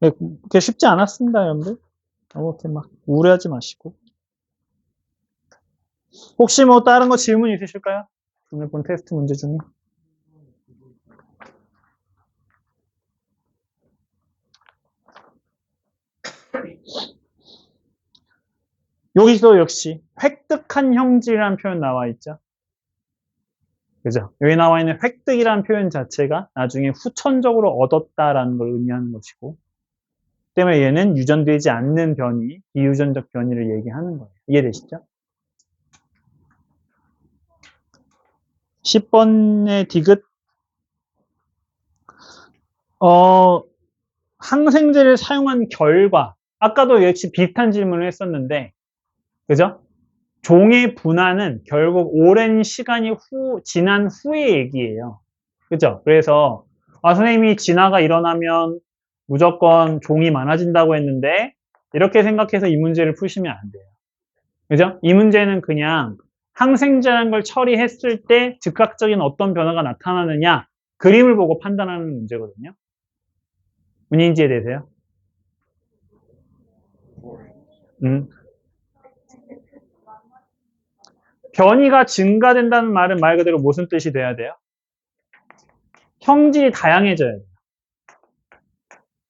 그게 쉽지 않았습니다, 여러분들. 너무 이렇게 막 우울해하지 마시고. 혹시 뭐 다른 거 질문 있으실까요? 오늘 본 테스트 문제 중에. 여기서 역시 획득한 형질이라는 표현 나와 있죠. 그죠? 여기 나와 있는 획득이라는 표현 자체가 나중에 후천적으로 얻었다라는 걸 의미하는 것이고 때문에 얘는 유전되지 않는 변이, 비유전적 변이를 얘기하는 거예요. 이해되시죠? 10번의 디귿 항생제를 사용한 결과 아까도 역시 비슷한 질문을 했었는데 그죠? 종의 분화는 결국 오랜 시간이 지난 후의 얘기예요. 그죠? 그래서 선생님이 진화가 일어나면 무조건 종이 많아진다고 했는데 이렇게 생각해서 이 문제를 푸시면 안 돼요. 그죠? 이 문제는 그냥 항생제라는 걸 처리했을 때 즉각적인 어떤 변화가 나타나느냐 그림을 보고 판단하는 문제거든요. 문인지 이해되세요? 변이가 증가된다는 말은 말 그대로 무슨 뜻이 돼야 돼요? 형질이 다양해져야 돼요.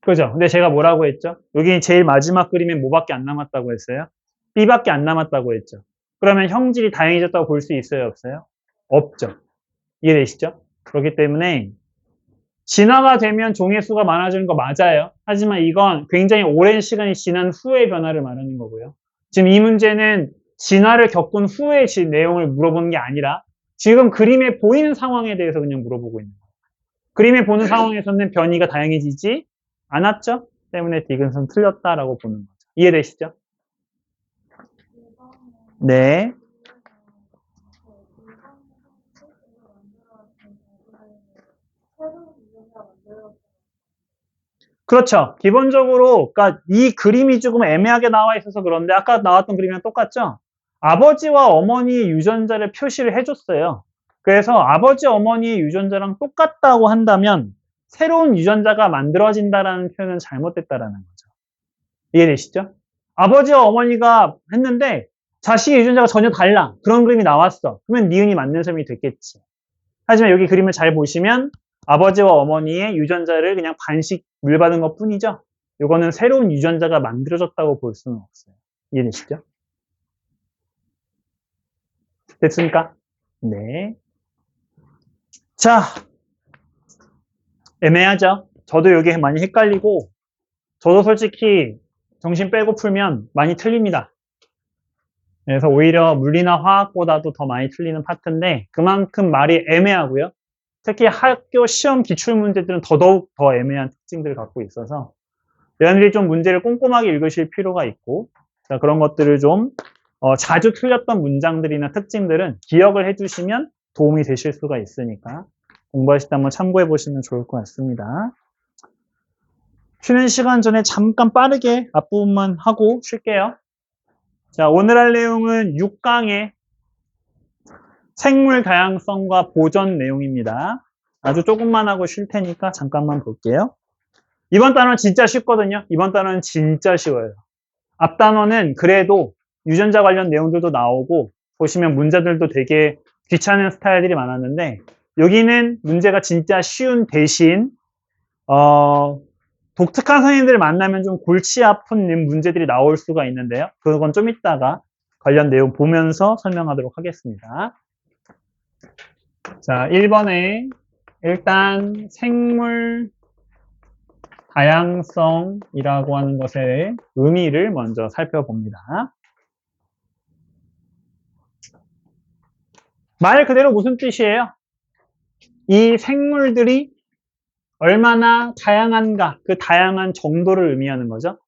그죠? 근데 제가 뭐라고 했죠? 여기 제일 마지막 그림에 뭐밖에 안 남았다고 했어요? B밖에 안 남았다고 했죠. 그러면 형질이 다양해졌다고 볼 수 있어요? 없어요? 없죠. 이해되시죠? 그렇기 때문에 진화가 되면 종의 수가 많아지는 거 맞아요. 하지만 이건 굉장히 오랜 시간이 지난 후의 변화를 말하는 거고요. 지금 이 문제는 진화를 겪은 후의 내용을 물어보는 게 아니라 지금 그림에 보이는 상황에 대해서 그냥 물어보고 있는 거예요. 그림에 보는 상황에서는 변이가 다양해지지 않았죠? 때문에 디귿은 틀렸다라고 보는 거죠. 이해되시죠? 네. 그렇죠. 기본적으로, 그러니까 이 그림이 조금 애매하게 나와 있어서 그런데 아까 나왔던 그림이랑 똑같죠? 아버지와 어머니의 유전자를 표시를 해줬어요. 그래서 아버지, 어머니의 유전자랑 똑같다고 한다면 새로운 유전자가 만들어진다라는 표현은 잘못됐다라는 거죠. 이해되시죠? 아버지와 어머니가 했는데 자식의 유전자가 전혀 달라. 그런 그림이 나왔어. 그러면 니은이 맞는 셈이 됐겠지. 하지만 여기 그림을 잘 보시면 아버지와 어머니의 유전자를 그냥 반씩 물받은 것 뿐이죠. 이거는 새로운 유전자가 만들어졌다고 볼 수는 없어요. 이해되시죠? 됐습니까? 네. 자, 애매하죠? 저도 여기 많이 헷갈리고, 저도 솔직히 정신 빼고 풀면 많이 틀립니다. 그래서 오히려 물리나 화학보다도 더 많이 틀리는 파트인데, 그만큼 말이 애매하고요. 특히 학교 시험 기출문제들은 더더욱 더 애매한 특징들을 갖고 있어서, 여러분들이 좀 문제를 꼼꼼하게 읽으실 필요가 있고, 자, 그런 것들을 좀 자주 틀렸던 문장들이나 특징들은 기억을 해주시면 도움이 되실 수가 있으니까 공부하실 때 한번 참고해 보시면 좋을 것 같습니다. 쉬는 시간 전에 잠깐 빠르게 앞부분만 하고 쉴게요. 자, 오늘 할 내용은 6강의 생물 다양성과 보전 내용입니다. 아주 조금만 하고 쉴 테니까 잠깐만 볼게요. 이번 단원 진짜 쉽거든요. 이번 단원은 진짜 쉬워요. 앞 단원은 그래도 유전자 관련 내용들도 나오고 보시면 문제들도 되게 귀찮은 스타일들이 많았는데 여기는 문제가 진짜 쉬운 대신 독특한 선생님들을 만나면 좀 골치 아픈 문제들이 나올 수가 있는데요. 그건 좀 이따가 관련 내용 보면서 설명하도록 하겠습니다. 자, 1번에 일단 생물 다양성이라고 하는 것의 의미를 먼저 살펴봅니다. 말 그대로 무슨 뜻이에요? 이 생물들이 얼마나 다양한가, 그 다양한 정도를 의미하는 거죠.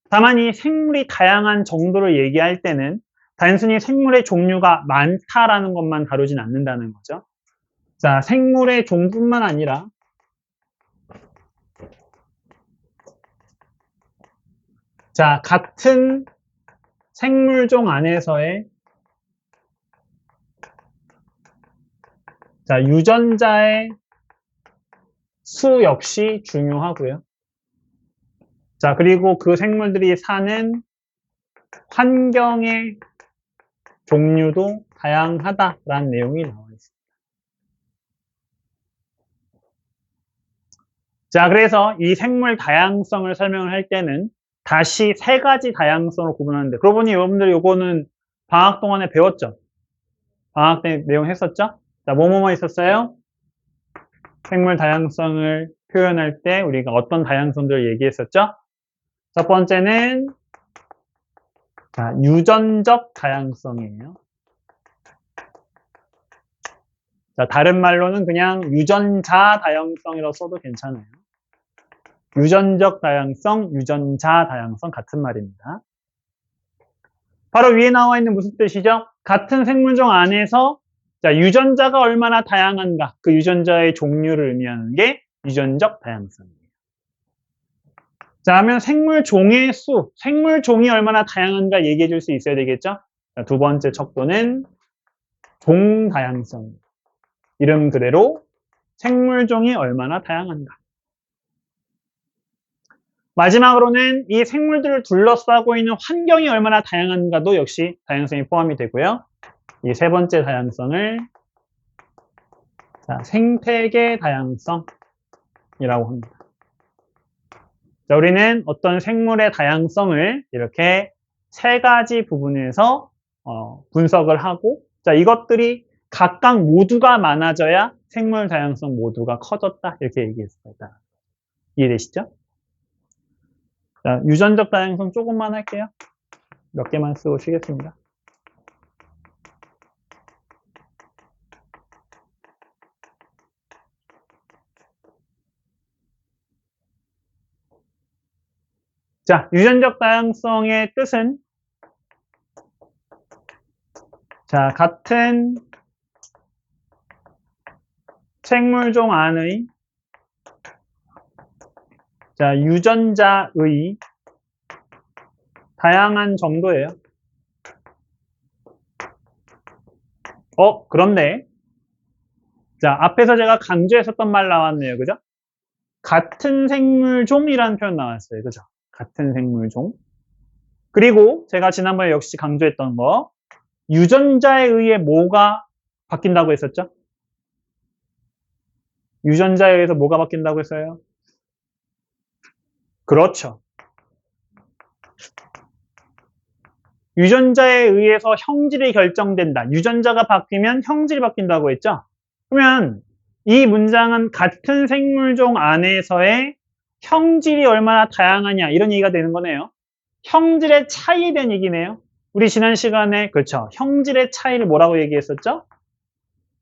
다만 이 생물이 다양한 정도를 얘기할 때는 단순히 생물의 종류가 많다라는 것만 다루진 않는다는 거죠. 자, 생물의 종뿐만 아니라 자, 같은 생물종 안에서의 자, 유전자의 수 역시 중요하고요. 자, 그리고 그 생물들이 사는 환경의 종류도 다양하다라는 내용이 나와 있습니다. 자, 그래서 이 생물 다양성을 설명을 할 때는 다시 세 가지 다양성을 구분하는데, 그러고 보니 여러분들 요거는 방학 동안에 배웠죠? 방학 때 내용 했었죠? 자, 뭐뭐뭐 있었어요? 생물 다양성을 표현할 때 우리가 어떤 다양성들을 얘기했었죠? 첫 번째는 자, 유전적 다양성이에요. 자, 다른 말로는 그냥 유전자 다양성이라고 써도 괜찮아요. 유전적 다양성, 유전자 다양성 같은 말입니다. 바로 위에 나와 있는 무슨 뜻이죠? 같은 생물종 안에서 자, 유전자가 얼마나 다양한가, 그 유전자의 종류를 의미하는 게 유전적 다양성이에요. 자, 하면 생물종의 수, 생물종이 얼마나 다양한가 얘기해 줄 수 있어야 되겠죠? 자, 두 번째 척도는 종 다양성. 이름 그대로 생물종이 얼마나 다양한가. 마지막으로는 이 생물들을 둘러싸고 있는 환경이 얼마나 다양한가도 역시 다양성이 포함이 되고요. 이 세 번째 다양성을 자, 생태계 다양성이라고 합니다. 자, 우리는 어떤 생물의 다양성을 이렇게 세 가지 부분에서 분석을 하고 자, 이것들이 각각 모두가 많아져야 생물 다양성 모두가 커졌다 이렇게 얘기할 수가 있다. 이해되시죠? 자, 유전적 다양성 조금만 할게요. 몇 개만 쓰고 쉬겠습니다. 자, 유전적 다양성의 뜻은 자, 같은 생물종 안의 자, 유전자의 다양한 정도예요. 그런데 자, 앞에서 제가 강조했었던 말 나왔네요. 그죠? 같은 생물종이라는 표현 나왔어요. 그죠? 같은 생물종. 그리고 제가 지난번에 역시 강조했던 거 유전자에 의해 뭐가 바뀐다고 했었죠? 유전자에 의해서 뭐가 바뀐다고 했어요? 그렇죠. 유전자에 의해서 형질이 결정된다. 유전자가 바뀌면 형질이 바뀐다고 했죠? 그러면 이 문장은 같은 생물종 안에서의 형질이 얼마나 다양하냐 이런 얘기가 되는 거네요. 형질의 차이에 대한 얘기네요. 우리 지난 시간에 그렇죠. 형질의 차이를 뭐라고 얘기했었죠?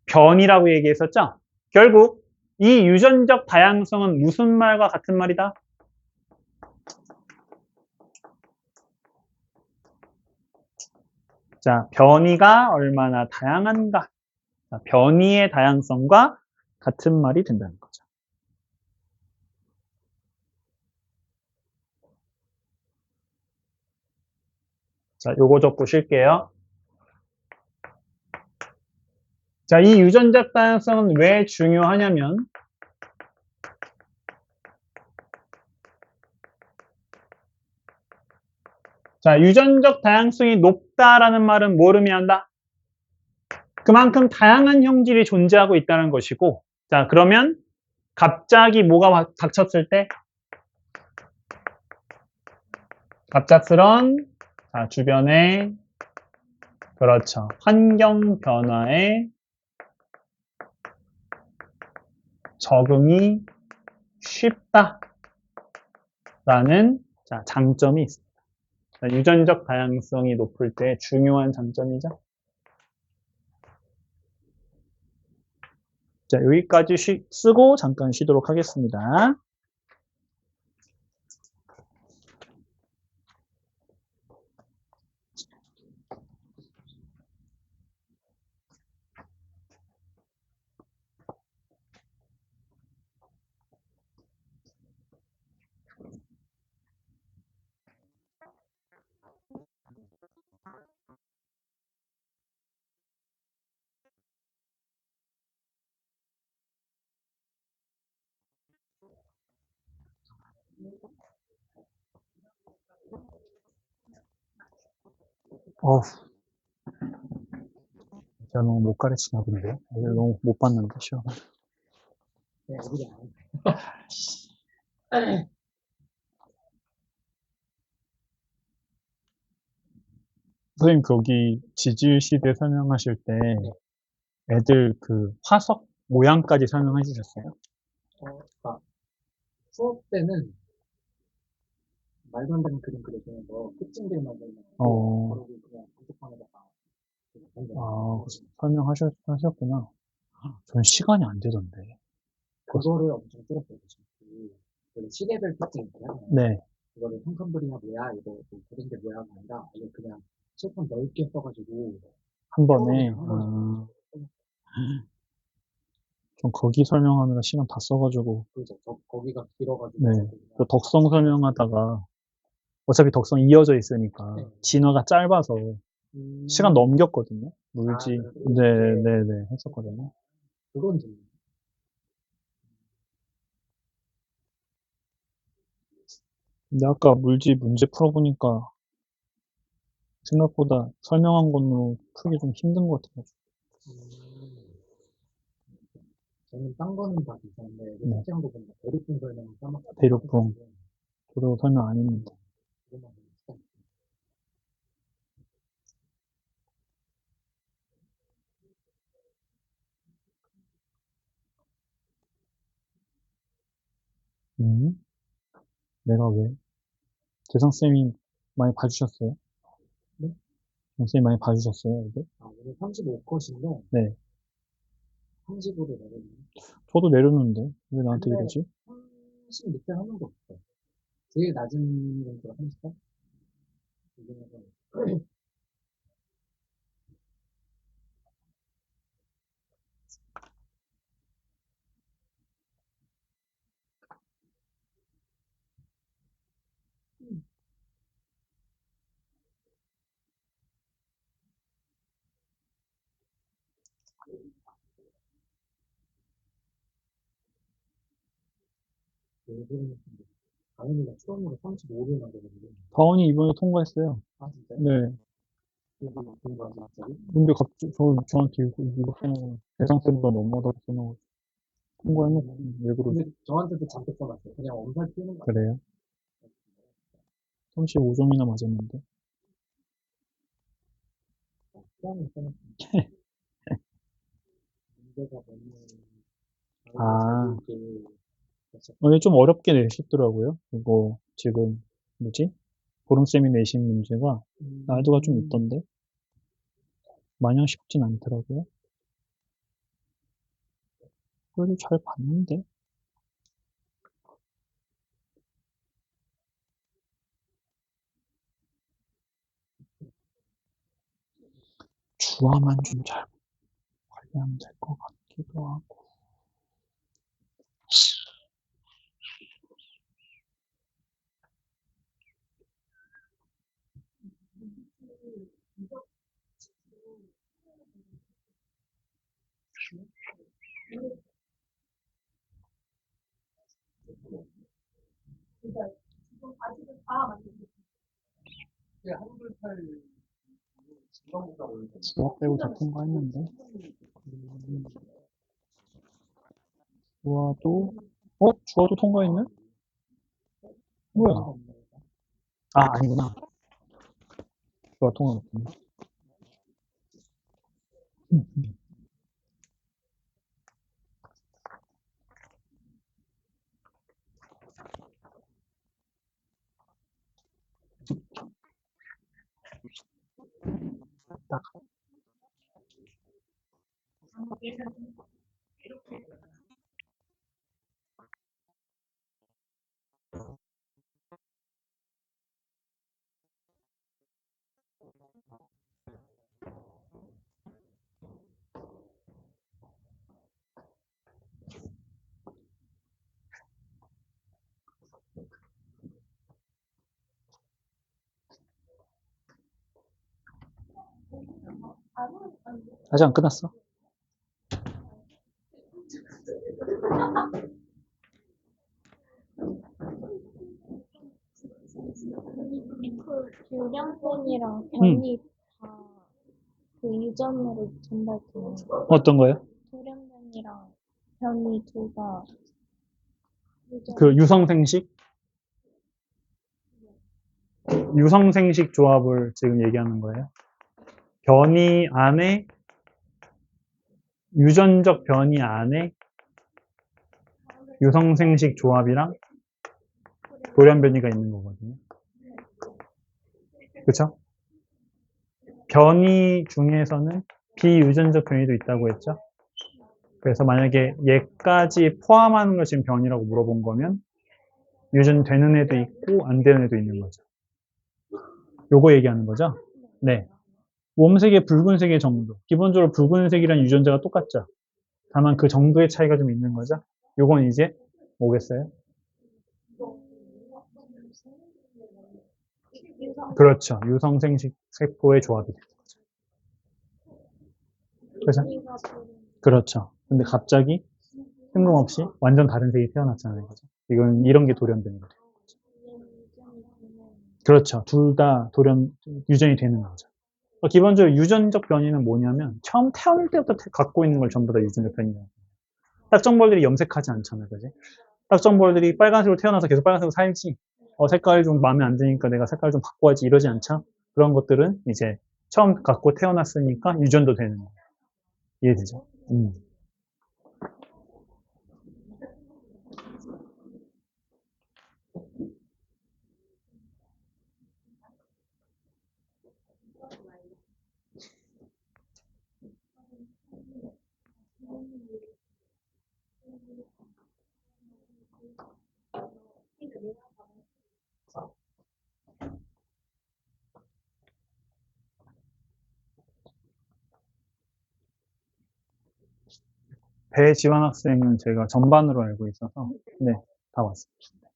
변이라고 얘기했었죠? 결국 이 유전적 다양성은 무슨 말과 같은 말이다? 자, 변이가 얼마나 다양한가? 자, 변이의 다양성과 같은 말이 된다는 거죠. 자, 요거 적고 쉴게요. 자, 이 유전적 다양성은 왜 중요하냐면 자, 유전적 다양성이 높다라는 말은 뭘 의미한다? 그만큼 다양한 형질이 존재하고 있다는 것이고 자, 그러면 갑자기 뭐가 닥쳤을 때 갑작스런 자, 주변에 그렇죠. 환경 변화에 적응이 쉽다라는 자, 장점이 있습니다. 자, 유전적 다양성이 높을 때 중요한 장점이죠. 자, 여기까지 쓰고 잠깐 쉬도록 하겠습니다. 제가 너무 못 가르치나 본데요. 너무 못 봤는데, 시험. 네, 우리가 선생님, 거기 지질 시대 설명하실 때 애들 그 화석 모양까지 설명해 주셨어요? 그러니까 수업 때는 말도 안 되는 그림 그려주는 거 특징들만 그냥 그러고 그냥 단톡방에다가 설명하셨구나. 전 시간이 안 되던데. 그거를 엄청 줄였어요. 그 시대별 특징 있잖아요. 네. 이거를 형성불이가 뭐야, 이거 그런 게 뭐야가 아니라 이게 그냥 실컷 넓게 써가지고 한 번에. 전 거기 설명하느라 시간 다 써가지고. 그죠. 거기가 길어가지고. 네. 또 덕성 설명하다가 어차피 덕성 이어져 있으니까 네. 진화가 짧아서 시간 넘겼거든요. 물지. 네. 했었거든요. 그건 좀 근데 아까 물지 문제 풀어보니까 생각보다 설명한 걸로 풀기 좀 힘든 것 같아가지고. 저는 딴 거는 다 괜찮은데 네. 특징한 거 보니까 대륙풍 설명을 까먹고 대륙풍. 저도 설명 안 했는데. 내가 왜? 재성쌤이 많이 봐주셨어요? 네? 재성쌤이 많이 봐주셨어요, 이제? 오늘 35컷인데 네. 30으로 내렸네. 저도 내렸는데, 왜 나한테 근데 이러지? 30 밑에 한 명도 없어. 제일 낮은 정도가 30컷? 당연히 처음으로 35를 만들었는데. 다원이 이번에 통과했어요. 아, 진짜요? 네. 공부하지 갑자기? 근데 갑자기 저한테 이거 써놓고, 재성쌤보다 너무하다고 써놓고, 통과해놓고, 왜 그러지? 근데 저한테도 잔뜩 써놨어요. 그냥 엄살 피우는 거 그래요? 35점이나 맞았는데. 시간이 있으면 문제가 너무 아. 이게 오늘 좀 어렵게 내셨더라고요. 이거 지금 뭐지? 보름쌤이 내신 문제가 난이도가 좀 있던데 마냥 쉽진 않더라고요. 그래도 잘 봤는데 주어만 좀 잘 관리하면 될 것 같기도 하고. 지금 아직은 다 만들고 한글팔 중간보다 올려. 주어 빼고 다 통과했는데 주어도 주어도 통과했네? 뭐야? 아 아니구나. 주어 통과 못했네. 딱 아직 안 끝났어. 그 교량편이랑 변이 다 그 유전으로 전달되는 거. 어떤 거요? 교량편이랑 변이 둘 다 유전. 그 유성생식 조합을 지금 얘기하는 거예요. 변이 안에 유전적 변이 안에 유성생식 조합이랑 돌연 변이가 있는 거거든요. 그렇죠? 변이 중에서는 비유전적 변이도 있다고 했죠. 그래서 만약에 얘까지 포함하는 걸 지금 변이라고 물어본 거면 유전되는 애도 있고 안 되는 애도 있는 거죠. 요거 얘기하는 거죠? 네. 웜색의 붉은색의 정도. 기본적으로 붉은색이란 유전자가 똑같죠. 다만 그 정도의 차이가 좀 있는 거죠. 요건 이제 뭐겠어요? 그렇죠. 유성생식 세포의 조합이 되는 거죠. 그래서 그렇죠. 근데 갑자기 뜬금없이 완전 다른 색이 태어났잖아요. 그죠? 이건 이런 게 돌연변이 거죠. 그렇죠. 둘 다 유전이 되는 거죠. 기본적으로 유전적 변이는 뭐냐면 처음 태어날 때부터 갖고 있는 걸 전부 다 유전적 변이라고. 딱정벌들이 염색하지 않잖아요. 그지? 딱정벌들이 빨간색으로 태어나서 계속 빨간색으로 살지. 색깔이 좀 마음에 안 드니까 내가 색깔 좀 바꿔야지 이러지 않죠? 그런 것들은 이제 처음 갖고 태어났으니까 유전도 되는 거예요. 이해되죠? 배지환 학생은 제가 전반으로 알고 있어서 네, 다 왔습니다.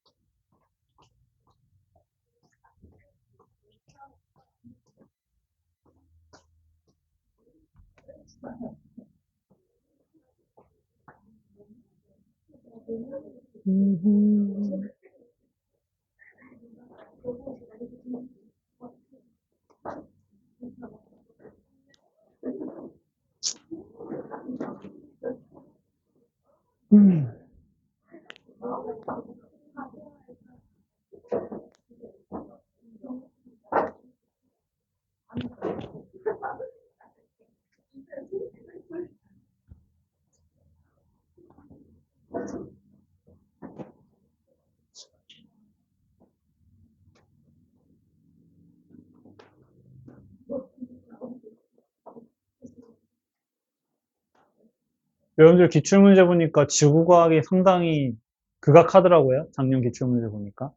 여러분들 기출문제 보니까 지구과학이 상당히 극악하더라고요. 작년 기출문제 보니까.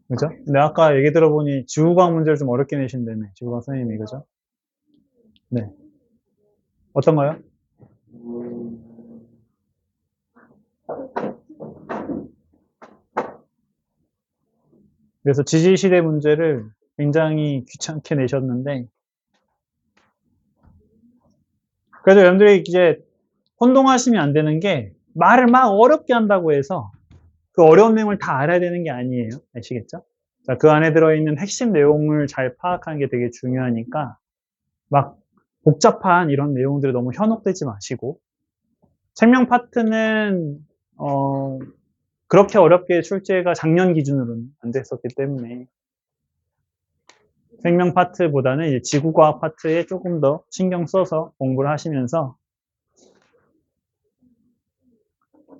그죠? 근데 아까 얘기 들어보니 지구과학 문제를 좀 어렵게 내신다며, 지구과학 선생님이, 그죠? 네. 어떤가요? 그래서 지지시대 문제를 굉장히 귀찮게 내셨는데, 그래도 여러분들이 이제 혼동하시면 안 되는 게, 말을 막 어렵게 한다고 해서 그 어려운 내용을 다 알아야 되는 게 아니에요. 아시겠죠? 자, 그 안에 들어있는 핵심 내용을 잘 파악하는 게 되게 중요하니까, 막 복잡한 이런 내용들을 너무 현혹되지 마시고, 생명 파트는, 그렇게 어렵게 출제가 작년 기준으로는 안 됐었기 때문에, 생명 파트보다는 이제 지구과학 파트에 조금 더 신경 써서 공부를 하시면서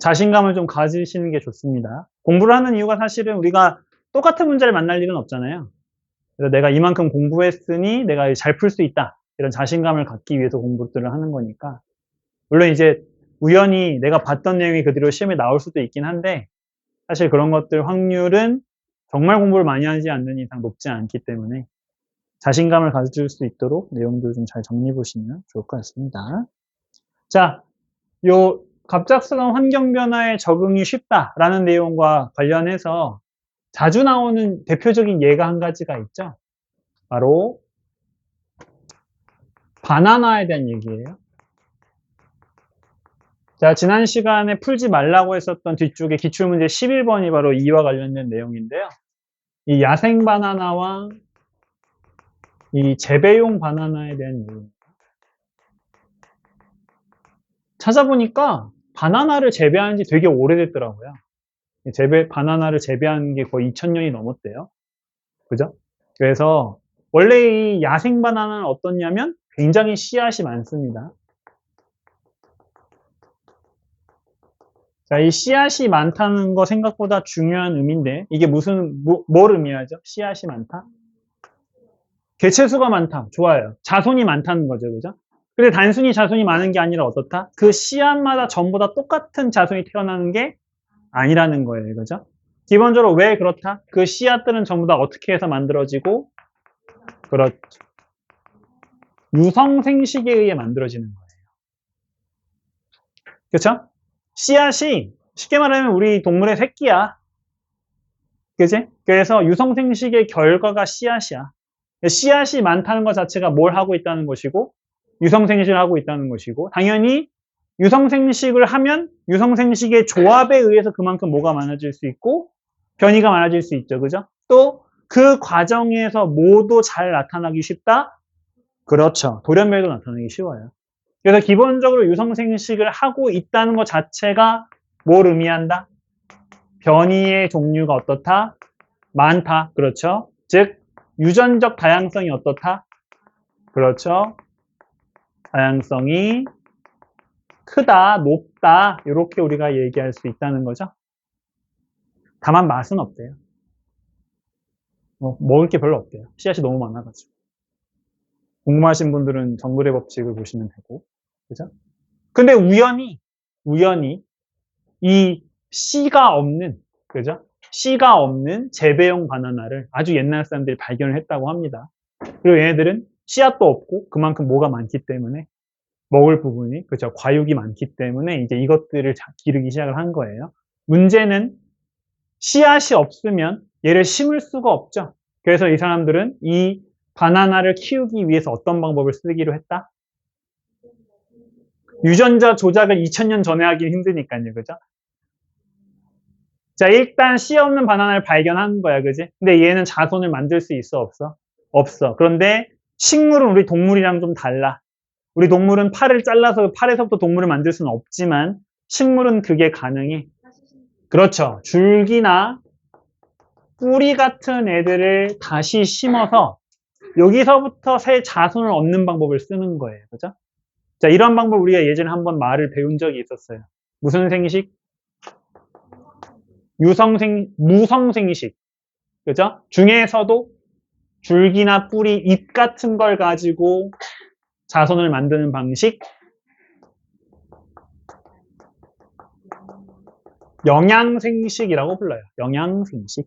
자신감을 좀 가지시는 게 좋습니다. 공부를 하는 이유가 사실은 우리가 똑같은 문제를 만날 일은 없잖아요. 그래서 내가 이만큼 공부했으니 내가 잘 풀 수 있다. 이런 자신감을 갖기 위해서 공부들을 하는 거니까. 물론 이제 우연히 내가 봤던 내용이 그대로 시험에 나올 수도 있긴 한데 사실 그런 것들 확률은 정말 공부를 많이 하지 않는 이상 높지 않기 때문에 자신감을 가질 수 있도록 내용들 좀 잘 정리해 보시면 좋을 것 같습니다. 자, 요 갑작스러운 환경 변화에 적응이 쉽다라는 내용과 관련해서 자주 나오는 대표적인 예가 한 가지가 있죠. 바로 바나나에 대한 얘기예요. 자, 지난 시간에 풀지 말라고 했었던 뒤쪽에 기출문제 11번이 바로 이와 관련된 내용인데요. 이 야생 바나나와 이 재배용 바나나에 대한 내용. 찾아보니까 바나나를 재배한 지 되게 오래됐더라고요. 바나나를 재배한 게 거의 2000년이 넘었대요. 그죠? 그래서 원래 이 야생 바나나는 어떻냐면 굉장히 씨앗이 많습니다. 자, 이 씨앗이 많다는 거 생각보다 중요한 의미인데 이게 뭘 의미하죠? 씨앗이 많다? 개체수가 많다. 좋아요. 자손이 많다는 거죠. 그죠? 근데 단순히 자손이 많은 게 아니라 어떻다? 그 씨앗마다 전부 다 똑같은 자손이 태어나는 게 아니라는 거예요. 그죠? 기본적으로 왜 그렇다? 그 씨앗들은 전부 다 어떻게 해서 만들어지고 그렇죠. 유성생식에 의해 만들어지는 거예요. 그렇죠? 씨앗이 쉽게 말하면 우리 동물의 새끼야. 그지? 그래서 유성생식의 결과가 씨앗이야. 씨앗이 많다는 것 자체가 뭘 하고 있다는 것이고 유성생식을 하고 있다는 것이고 당연히 유성생식을 하면 유성생식의 조합에 의해서 그만큼 뭐가 많아질 수 있고 변이가 많아질 수 있죠. 그죠? 또 그 과정에서 뭐도 잘 나타나기 쉽다? 그렇죠. 돌연변이도 나타나기 쉬워요. 그래서 기본적으로 유성생식을 하고 있다는 것 자체가 뭘 의미한다? 변이의 종류가 어떻다? 많다. 그렇죠? 즉 유전적 다양성이 어떻다? 그렇죠? 다양성이 크다, 높다 이렇게 우리가 얘기할 수 있다는 거죠. 다만 맛은 없대요. 먹을 게 별로 없대요. 씨앗이 너무 많아가지고. 궁금하신 분들은 정글의 법칙을 보시면 되고, 그죠? 근데 우연히 이 씨가 없는, 그죠? 씨가 없는 재배용 바나나를 아주 옛날 사람들이 발견을 했다고 합니다. 그리고 얘네들은 씨앗도 없고 그만큼 뭐가 많기 때문에 먹을 부분이, 그죠? 과육이 많기 때문에 이제 이것들을 기르기 시작을 한 거예요. 문제는 씨앗이 없으면 얘를 심을 수가 없죠. 그래서 이 사람들은 이 바나나를 키우기 위해서 어떤 방법을 쓰기로 했다? 유전자 조작을 2000년 전에 하긴 힘드니까요. 그죠? 자, 일단 씨 없는 바나나를 발견한 거야. 그지? 근데 얘는 자손을 만들 수 있어? 없어? 없어. 그런데 식물은 우리 동물이랑 좀 달라. 우리 동물은 팔을 잘라서 팔에서부터 동물을 만들 수는 없지만 식물은 그게 가능해. 그렇죠. 줄기나 뿌리 같은 애들을 다시 심어서 여기서부터 새 자손을 얻는 방법을 쓰는 거예요. 그죠? 자, 이런 방법 우리가 예전에 한번 말을 배운 적이 있었어요. 무슨 생식? 무성생식. 그죠? 중에서도 줄기나 뿌리, 잎 같은 걸 가지고 자손을 만드는 방식. 영양생식이라고 불러요. 영양생식.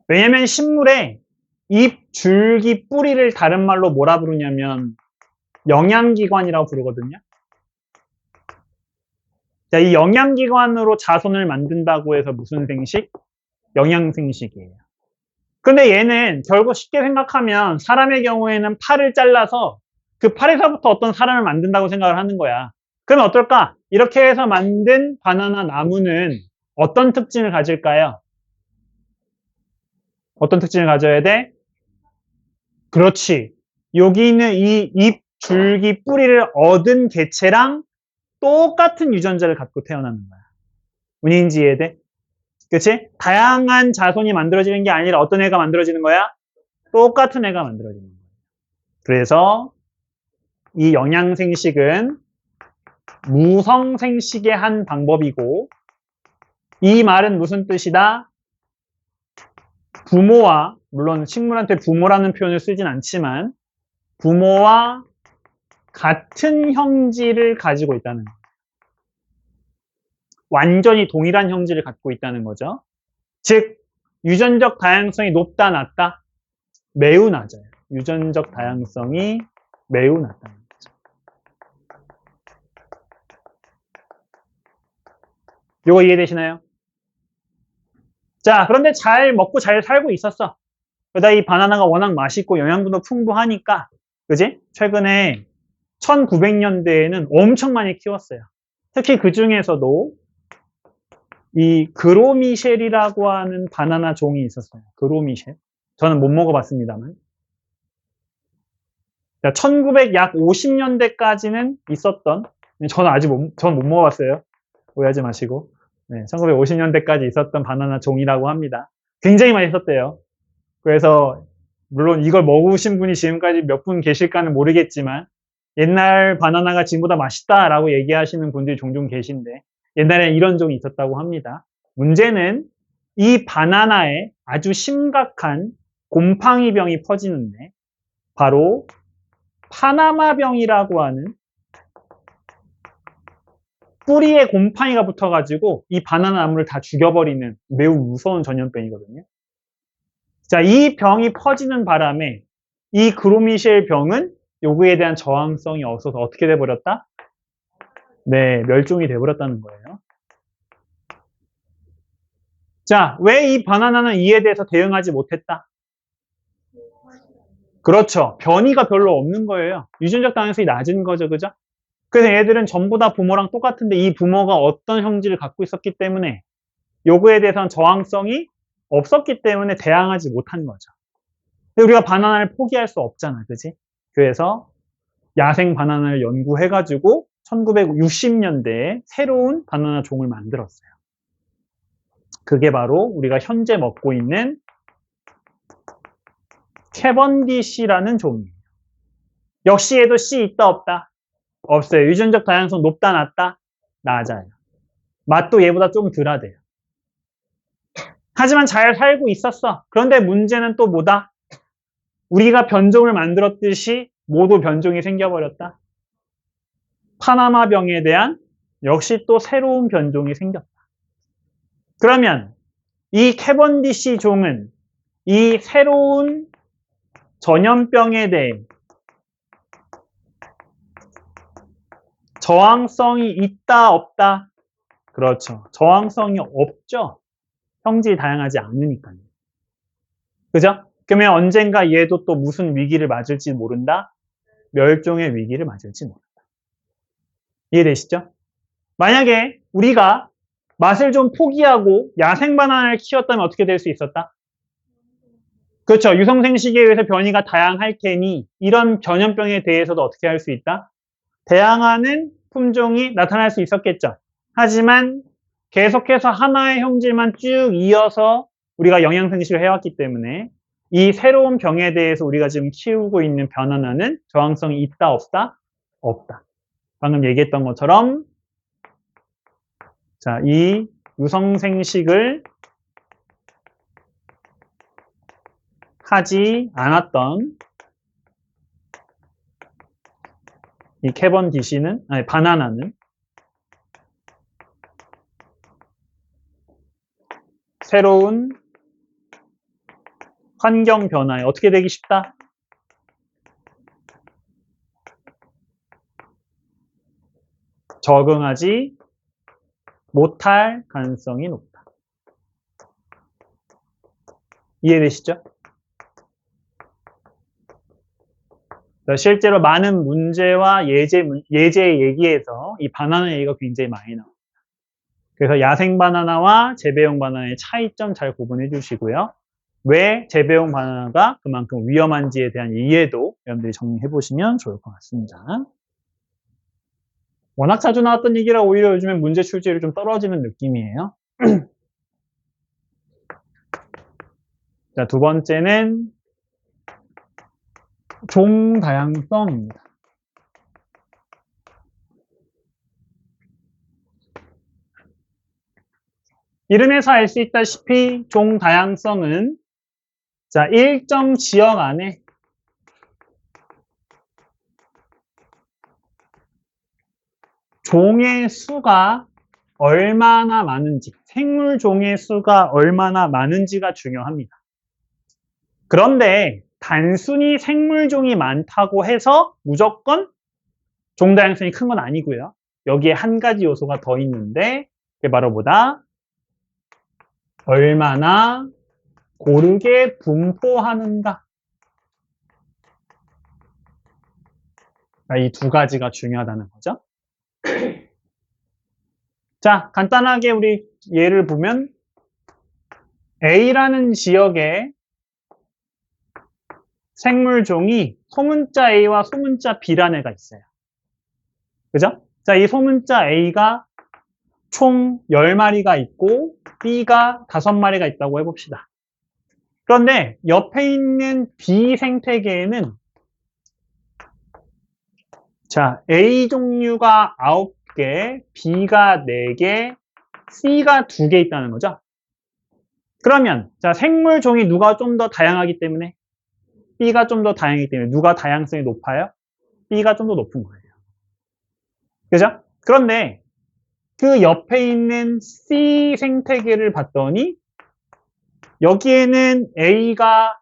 왜냐면 식물의 잎, 줄기, 뿌리를 다른 말로 뭐라 부르냐면 영양기관이라고 부르거든요. 자, 이 영양기관으로 자손을 만든다고 해서 무슨 생식? 영양생식이에요. 근데 얘는 결국 쉽게 생각하면 사람의 경우에는 팔을 잘라서 그 팔에서부터 어떤 사람을 만든다고 생각을 하는 거야. 그러면 어떨까? 이렇게 해서 만든 바나나 나무는 어떤 특징을 가질까요? 어떤 특징을 가져야 돼? 그렇지. 여기 있는 이 잎, 줄기, 뿌리를 얻은 개체랑 똑같은 유전자를 갖고 태어나는 거야. 문인지 이해돼? 그치? 다양한 자손이 만들어지는 게 아니라 어떤 애가 만들어지는 거야? 똑같은 애가 만들어지는 거야. 그래서 이 영양생식은 무성생식의 한 방법이고, 이 말은 무슨 뜻이다? 부모와, 물론 식물한테 부모라는 표현을 쓰진 않지만 부모와 같은 형질을 가지고 있다는 거예요. 완전히 동일한 형질을 갖고 있다는 거죠. 즉, 유전적 다양성이 높다, 낮다? 매우 낮아요. 유전적 다양성이 매우 낮다는 거죠. 이거 이해되시나요? 자, 그런데 잘 먹고 잘 살고 있었어. 그러다 이 바나나가 워낙 맛있고 영양분도 풍부하니까, 그지? 최근에 1900년대에는 엄청 많이 키웠어요. 특히 그 중에서도 이 그로미셸이라고 하는 바나나 종이 있었어요. 그로미셸. 저는 못 먹어봤습니다만. 1900약 50년대까지는 있었던, 저는 아직 전 못 먹어봤어요. 오해하지 마시고. 네, 1950년대까지 있었던 바나나 종이라고 합니다. 굉장히 맛있었대요. 그래서 물론 이걸 먹으신 분이 지금까지 몇 분 계실까는 모르겠지만 옛날 바나나가 지금보다 맛있다라고 얘기하시는 분들이 종종 계신데 옛날에 이런 종이 있었다고 합니다. 문제는 이 바나나에 아주 심각한 곰팡이병이 퍼지는데 바로 파나마병이라고 하는 뿌리에 곰팡이가 붙어가지고 이 바나나 나무를 다 죽여버리는 매우 무서운 전염병이거든요. 자, 이 병이 퍼지는 바람에 이 그로미셸 병은 요거에 대한 저항성이 없어서 어떻게 돼버렸다? 네, 멸종이 돼버렸다는 거예요. 자, 왜 이 바나나는 이에 대해서 대응하지 못했다? 그렇죠. 변이가 별로 없는 거예요. 유전적 다양성이 낮은 거죠, 그죠? 그래서 얘들은 전부 다 부모랑 똑같은데 이 부모가 어떤 형질을 갖고 있었기 때문에 요거에 대해서는 저항성이 없었기 때문에 대항하지 못한 거죠. 근데 우리가 바나나를 포기할 수 없잖아, 그지? 그래서 야생 바나나를 연구해가지고 1960년대에 새로운 바나나 종을 만들었어요. 그게 바로 우리가 현재 먹고 있는 캐번디시라는 종이에요. 역시 얘도 씨 있다 없다? 없어요. 유전적 다양성 높다 낮다? 낮아요. 맛도 얘보다 좀 덜하대요. 하지만 잘 살고 있었어. 그런데 문제는 또 뭐다? 우리가 변종을 만들었듯이 모두 변종이 생겨버렸다. 파나마병에 대한 역시 또 새로운 변종이 생겼다. 그러면 이 캐번디시 종은 이 새로운 전염병에 대해 저항성이 있다 없다? 그렇죠. 저항성이 없죠. 형질이 다양하지 않으니까요. 그죠? 그러면 언젠가 얘도 또 무슨 위기를 맞을지 모른다? 멸종의 위기를 맞을지 모른다. 이해되시죠? 만약에 우리가 맛을 좀 포기하고 야생 바나나를 키웠다면 어떻게 될 수 있었다? 그렇죠. 유성생식에 의해서 변이가 다양할 테니 이런 전염병에 대해서도 어떻게 할 수 있다? 대항하는 품종이 나타날 수 있었겠죠. 하지만 계속해서 하나의 형질만 쭉 이어서 우리가 영양생식을 해왔기 때문에 이 새로운 병에 대해서 우리가 지금 키우고 있는 바나나는 저항성이 있다 없다? 없다. 방금 얘기했던 것처럼 자, 이 유성생식을 하지 않았던 이 캐번디시는, 아니, 바나나는 새로운 환경 변화에 어떻게 되기 쉽다? 적응하지 못할 가능성이 높다. 이해되시죠? 실제로 많은 문제와 예제 얘기에서 이 바나나 얘기가 굉장히 많이 나옵니다. 그래서 야생 바나나와 재배용 바나나의 차이점 잘 구분해 주시고요. 왜 재배용 바나나가 그만큼 위험한지에 대한 이해도 여러분들이 정리해 보시면 좋을 것 같습니다. 워낙 자주 나왔던 얘기라 오히려 요즘에 문제 출제율이 좀 떨어지는 느낌이에요. 자, 두 번째는 종 다양성입니다. 이름에서 알 수 있다시피 종 다양성은 자, 일정 지역 안에 종의 수가 얼마나 많은지, 생물 종의 수가 얼마나 많은지가 중요합니다. 그런데 단순히 생물 종이 많다고 해서 무조건 종 다양성이 큰 건 아니고요. 여기에 한 가지 요소가 더 있는데 그게 바로 뭐다? 얼마나 고르게 분포하는가. 이 두 가지가 중요하다는 거죠. 자, 간단하게 우리 예를 보면 A라는 지역에 생물종이 소문자 A와 소문자 B라는 애가 있어요. 그죠? 자, 이 소문자 A가 총 10마리가 있고 B가 5마리가 있다고 해봅시다. 그런데 옆에 있는 B 생태계에는 자, A 종류가 9개, B가 4개, C가 2개 있다는 거죠. 그러면 자, 생물 종이 누가 좀 더 다양하기 때문에 B가 좀 더 다양하기 때문에 누가 다양성이 높아요? B가 좀 더 높은 거예요. 그죠? 그런데 그 옆에 있는 C 생태계를 봤더니 여기에는 A가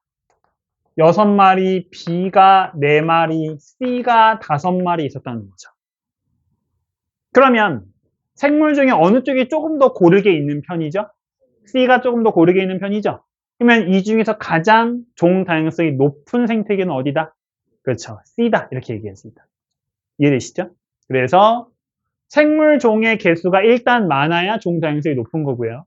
6마리, B가 4마리, C가 5마리 있었다는 거죠. 그러면 생물 중에 어느 쪽이 조금 더 고르게 있는 편이죠? C가 조금 더 고르게 있는 편이죠? 그러면 이 중에서 가장 종 다양성이 높은 생태계는 어디다? 그렇죠. C다. 이렇게 얘기했습니다. 이해되시죠? 그래서 생물 종의 개수가 일단 많아야 종 다양성이 높은 거고요.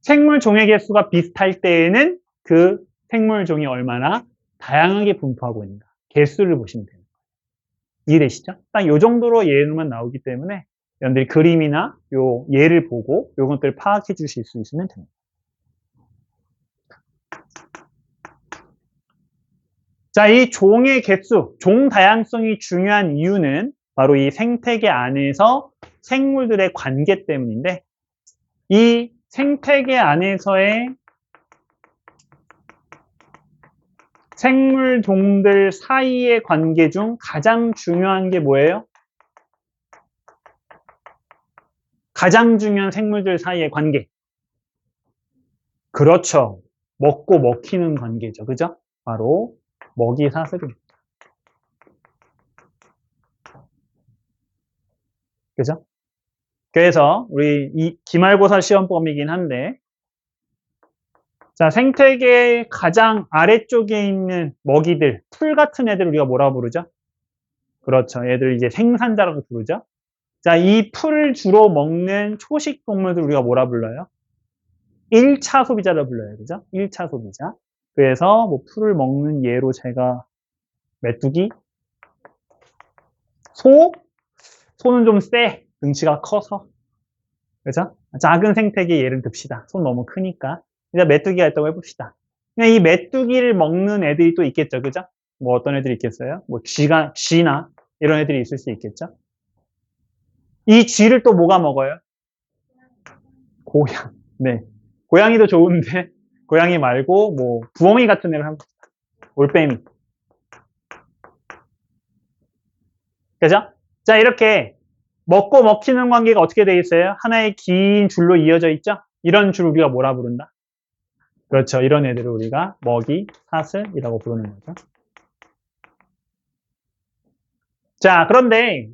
생물 종의 개수가 비슷할 때에는 그 생물 종이 얼마나 다양하게 분포하고 있는가. 개수를 보시면 됩니다. 이해되시죠? 딱 이 정도로 예로만 나오기 때문에 여러분들이 그림이나 요 예를 보고 요것들을 파악해 주실 수 있으면 됩니다. 자, 이 종의 개수, 종 다양성이 중요한 이유는 바로 이 생태계 안에서 생물들의 관계 때문인데 이 생태계 안에서의 생물종들 사이의 관계 중 가장 중요한 게 뭐예요? 가장 중요한 생물들 사이의 관계. 그렇죠. 먹고 먹히는 관계죠. 그죠? 바로 먹이 사슬입니다. 그죠? 그래서 우리 이 기말고사 시험범이긴 한데 자, 생태계의 가장 아래쪽에 있는 먹이들, 풀 같은 애들 우리가 뭐라고 부르죠? 그렇죠. 얘들 이제 생산자라고 부르죠. 자, 이 풀을 주로 먹는 초식 동물들 우리가 뭐라 불러요? 1차 소비자라 불러요. 그죠? 1차 소비자. 그래서 뭐 풀을 먹는 예로 제가 메뚜기, 소는 좀 세. 등치가 커서. 그죠? 작은 생태계 예를 듭시다. 손 너무 크니까. 이제 메뚜기가 있다고 해봅시다. 그냥 이 메뚜기를 먹는 애들이 또 있겠죠. 그죠? 뭐 어떤 애들이 있겠어요? 뭐 쥐나 이런 애들이 있을 수 있겠죠. 이 쥐를 또 뭐가 먹어요? 고양. 네. 고양이도 좋은데 고양이 말고 뭐 부엉이 같은 애를 합니다. 올빼미. 그죠? 자, 이렇게 먹고 먹히는 관계가 어떻게 돼 있어요? 하나의 긴 줄로 이어져 있죠? 이런 줄 우리가 뭐라 부른다? 그렇죠. 이런 애들을 우리가 먹이, 사슬이라고 부르는 거죠. 자, 그런데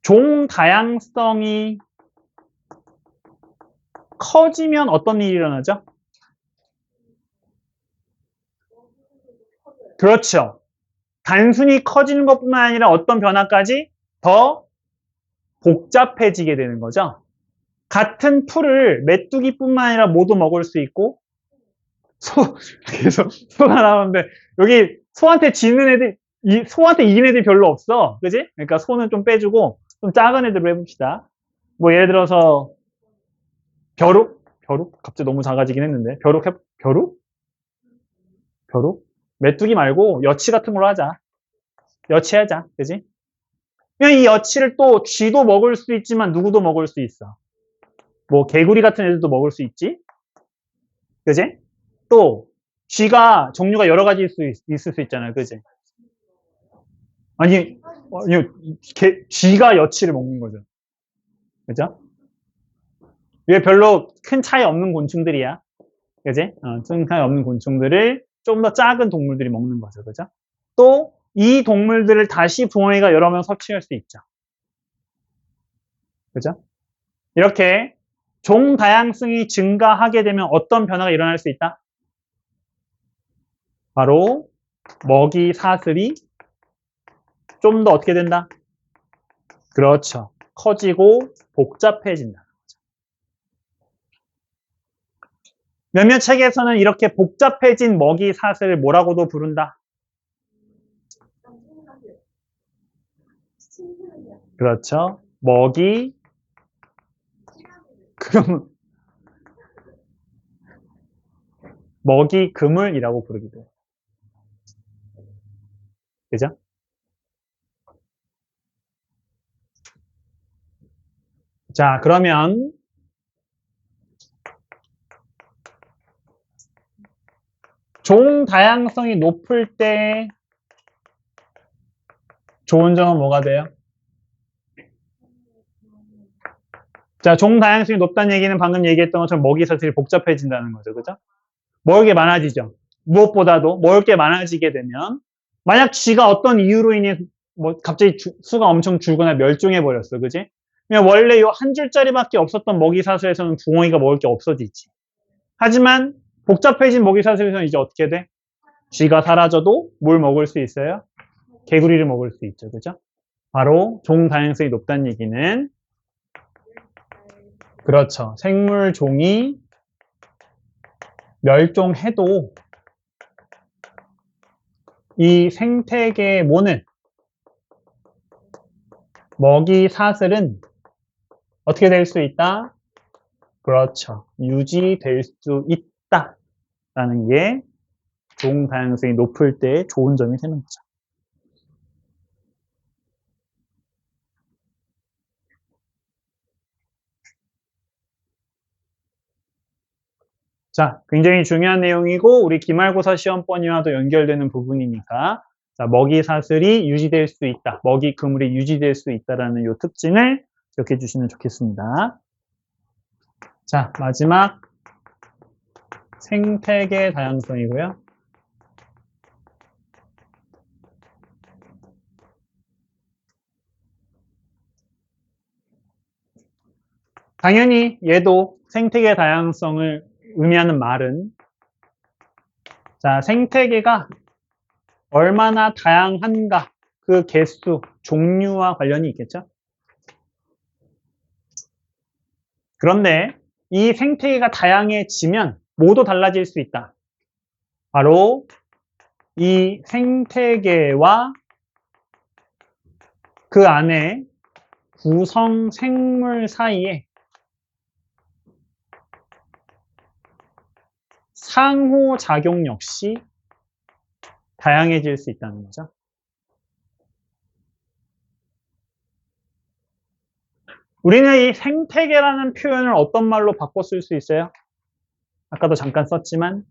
종 다양성이 커지면 어떤 일이 일어나죠? 그렇죠. 단순히 커지는 것뿐만 아니라 어떤 변화까지 더 복잡해지게 되는 거죠. 같은 풀을 메뚜기뿐만 아니라 모두 먹을 수 있고 계속 소가 나오는데 여기 소한테 지는 애들 소한테 이긴 애들이 별로 없어. 그지? 그러니까 소는 좀 빼주고 좀 작은 애들로 해봅시다. 뭐 예를 들어서 벼룩? 벼룩? 갑자기 너무 작아지긴 했는데 벼룩? 벼룩? 메뚜기 말고 여치 같은 걸로 하자. 여치하자. 그지? 그냥 이 여치를 또 쥐도 먹을 수 있지만 누구도 먹을 수 있어. 뭐 개구리 같은 애들도 먹을 수 있지. 그지? 또 쥐가 종류가 여러 가지 있을 수 있잖아요. 그지? 아니 쥐가 여치를 먹는 거죠. 그죠? 이게 별로 큰 차이 없는 곤충들이야. 그지? 큰 차이 없는 곤충들을 좀 더 작은 동물들이 먹는 거죠. 그죠? 또 이 동물들을 다시 붕어이가 여러 명 섭취할 수 있죠. 그죠? 이렇게 종 다양성이 증가하게 되면 어떤 변화가 일어날 수 있다? 바로 먹이 사슬이 좀 더 어떻게 된다? 그렇죠. 커지고 복잡해진다. 몇몇 책에서는 이렇게 복잡해진 먹이 사슬을 뭐라고도 부른다? 그렇죠. 먹이 먹이 그물이라고 부르기도 해요. 그죠? 자, 그러면 종 다양성이 높을 때 좋은 점은 뭐가 돼요? 자, 종 다양성이 높다는 얘기는 방금 얘기했던 것처럼 먹이 사슬이 복잡해진다는 거죠. 그죠? 먹을 게 많아지죠. 무엇보다도 먹을 게 많아지게 되면 만약 쥐가 어떤 이유로 인해 뭐 갑자기 수가 엄청 줄거나 멸종해 버렸어. 그지? 그냥 원래 요 한 줄짜리밖에 없었던 먹이 사슬에서는 붕어이가 먹을 게 없어지지. 하지만 복잡해진 먹이 사슬에서는 이제 어떻게 돼? 쥐가 사라져도 뭘 먹을 수 있어요? 개구리를 먹을 수 있죠. 그죠? 바로 종 다양성이 높다는 얘기는 그렇죠. 생물 종이 멸종해도 이 생태계의 모는 먹이 사슬은 어떻게 될 수 있다? 그렇죠. 유지될 수 있다라는 게 종 다양성이 높을 때 좋은 점이 되는 거죠. 자, 굉장히 중요한 내용이고 우리 기말고사 시험번이와도 연결되는 부분이니까 자, 먹이 사슬이 유지될 수 있다. 먹이 그물이 유지될 수 있다라는 이 특징을 기억해 주시면 좋겠습니다. 자, 마지막 생태계 다양성이고요. 당연히 얘도 생태계 다양성을 의미하는 말은 자, 생태계가 얼마나 다양한가 그 개수, 종류와 관련이 있겠죠? 그런데 이 생태계가 다양해지면 뭐도 달라질 수 있다. 바로 이 생태계와 그 안에 구성 생물 사이에 상호작용 역시 다양해질 수 있다는 거죠. 우리는 이 생태계라는 표현을 어떤 말로 바꿔 쓸 수 있어요? 아까도 잠깐 썼지만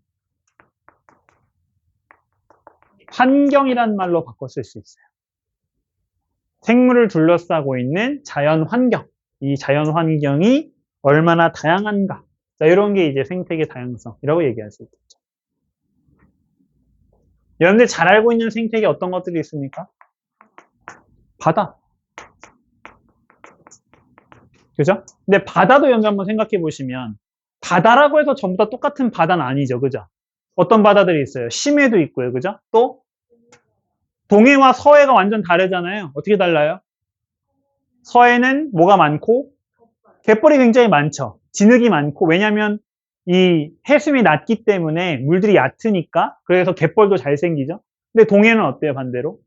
환경이란 말로 바꿔 쓸 수 있어요. 생물을 둘러싸고 있는 자연 환경, 이 자연 환경이 얼마나 다양한가 자, 이런 게 이제 생태계 다양성이라고 얘기할 수 있겠죠. 여러분들 잘 알고 있는 생태계 어떤 것들이 있습니까? 바다. 그죠? 근데 바다도 여러분들 한번 생각해 보시면 바다라고 해서 전부 다 똑같은 바다는 아니죠. 그죠? 어떤 바다들이 있어요? 심해도 있고요. 그죠? 또 동해와 서해가 완전 다르잖아요. 어떻게 달라요? 서해는 뭐가 많고 갯벌이 굉장히 많죠. 진흙이 많고 왜냐하면 이 해수면이 낮기 때문에 물들이 얕으니까 그래서 갯벌도 잘 생기죠. 근데 동해는 어때요? 반대로?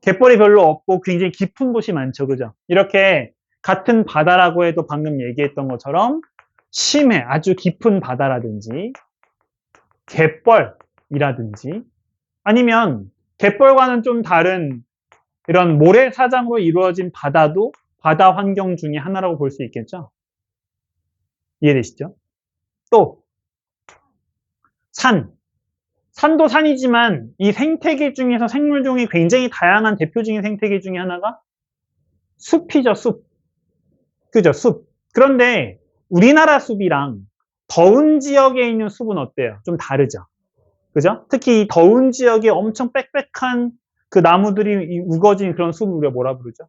갯벌이 별로 없고 굉장히 깊은 곳이 많죠. 그죠? 이렇게 같은 바다라고 해도 방금 얘기했던 것처럼 심해, 아주 깊은 바다라든지 갯벌이라든지 아니면 갯벌과는 좀 다른 이런 모래사장으로 이루어진 바다도 바다 환경 중에 하나라고 볼 수 있겠죠? 이해되시죠? 또 산. 산도 산이지만 이 생태계 중에서 생물종이 굉장히 다양한 대표적인 생태계 중에 하나가 숲이죠, 숲. 그죠, 숲. 그런데 우리나라 숲이랑 더운 지역에 있는 숲은 어때요? 좀 다르죠? 그죠? 특히 이 더운 지역에 엄청 빽빽한 그 나무들이 우거진 그런 숲을 우리가 뭐라 부르죠?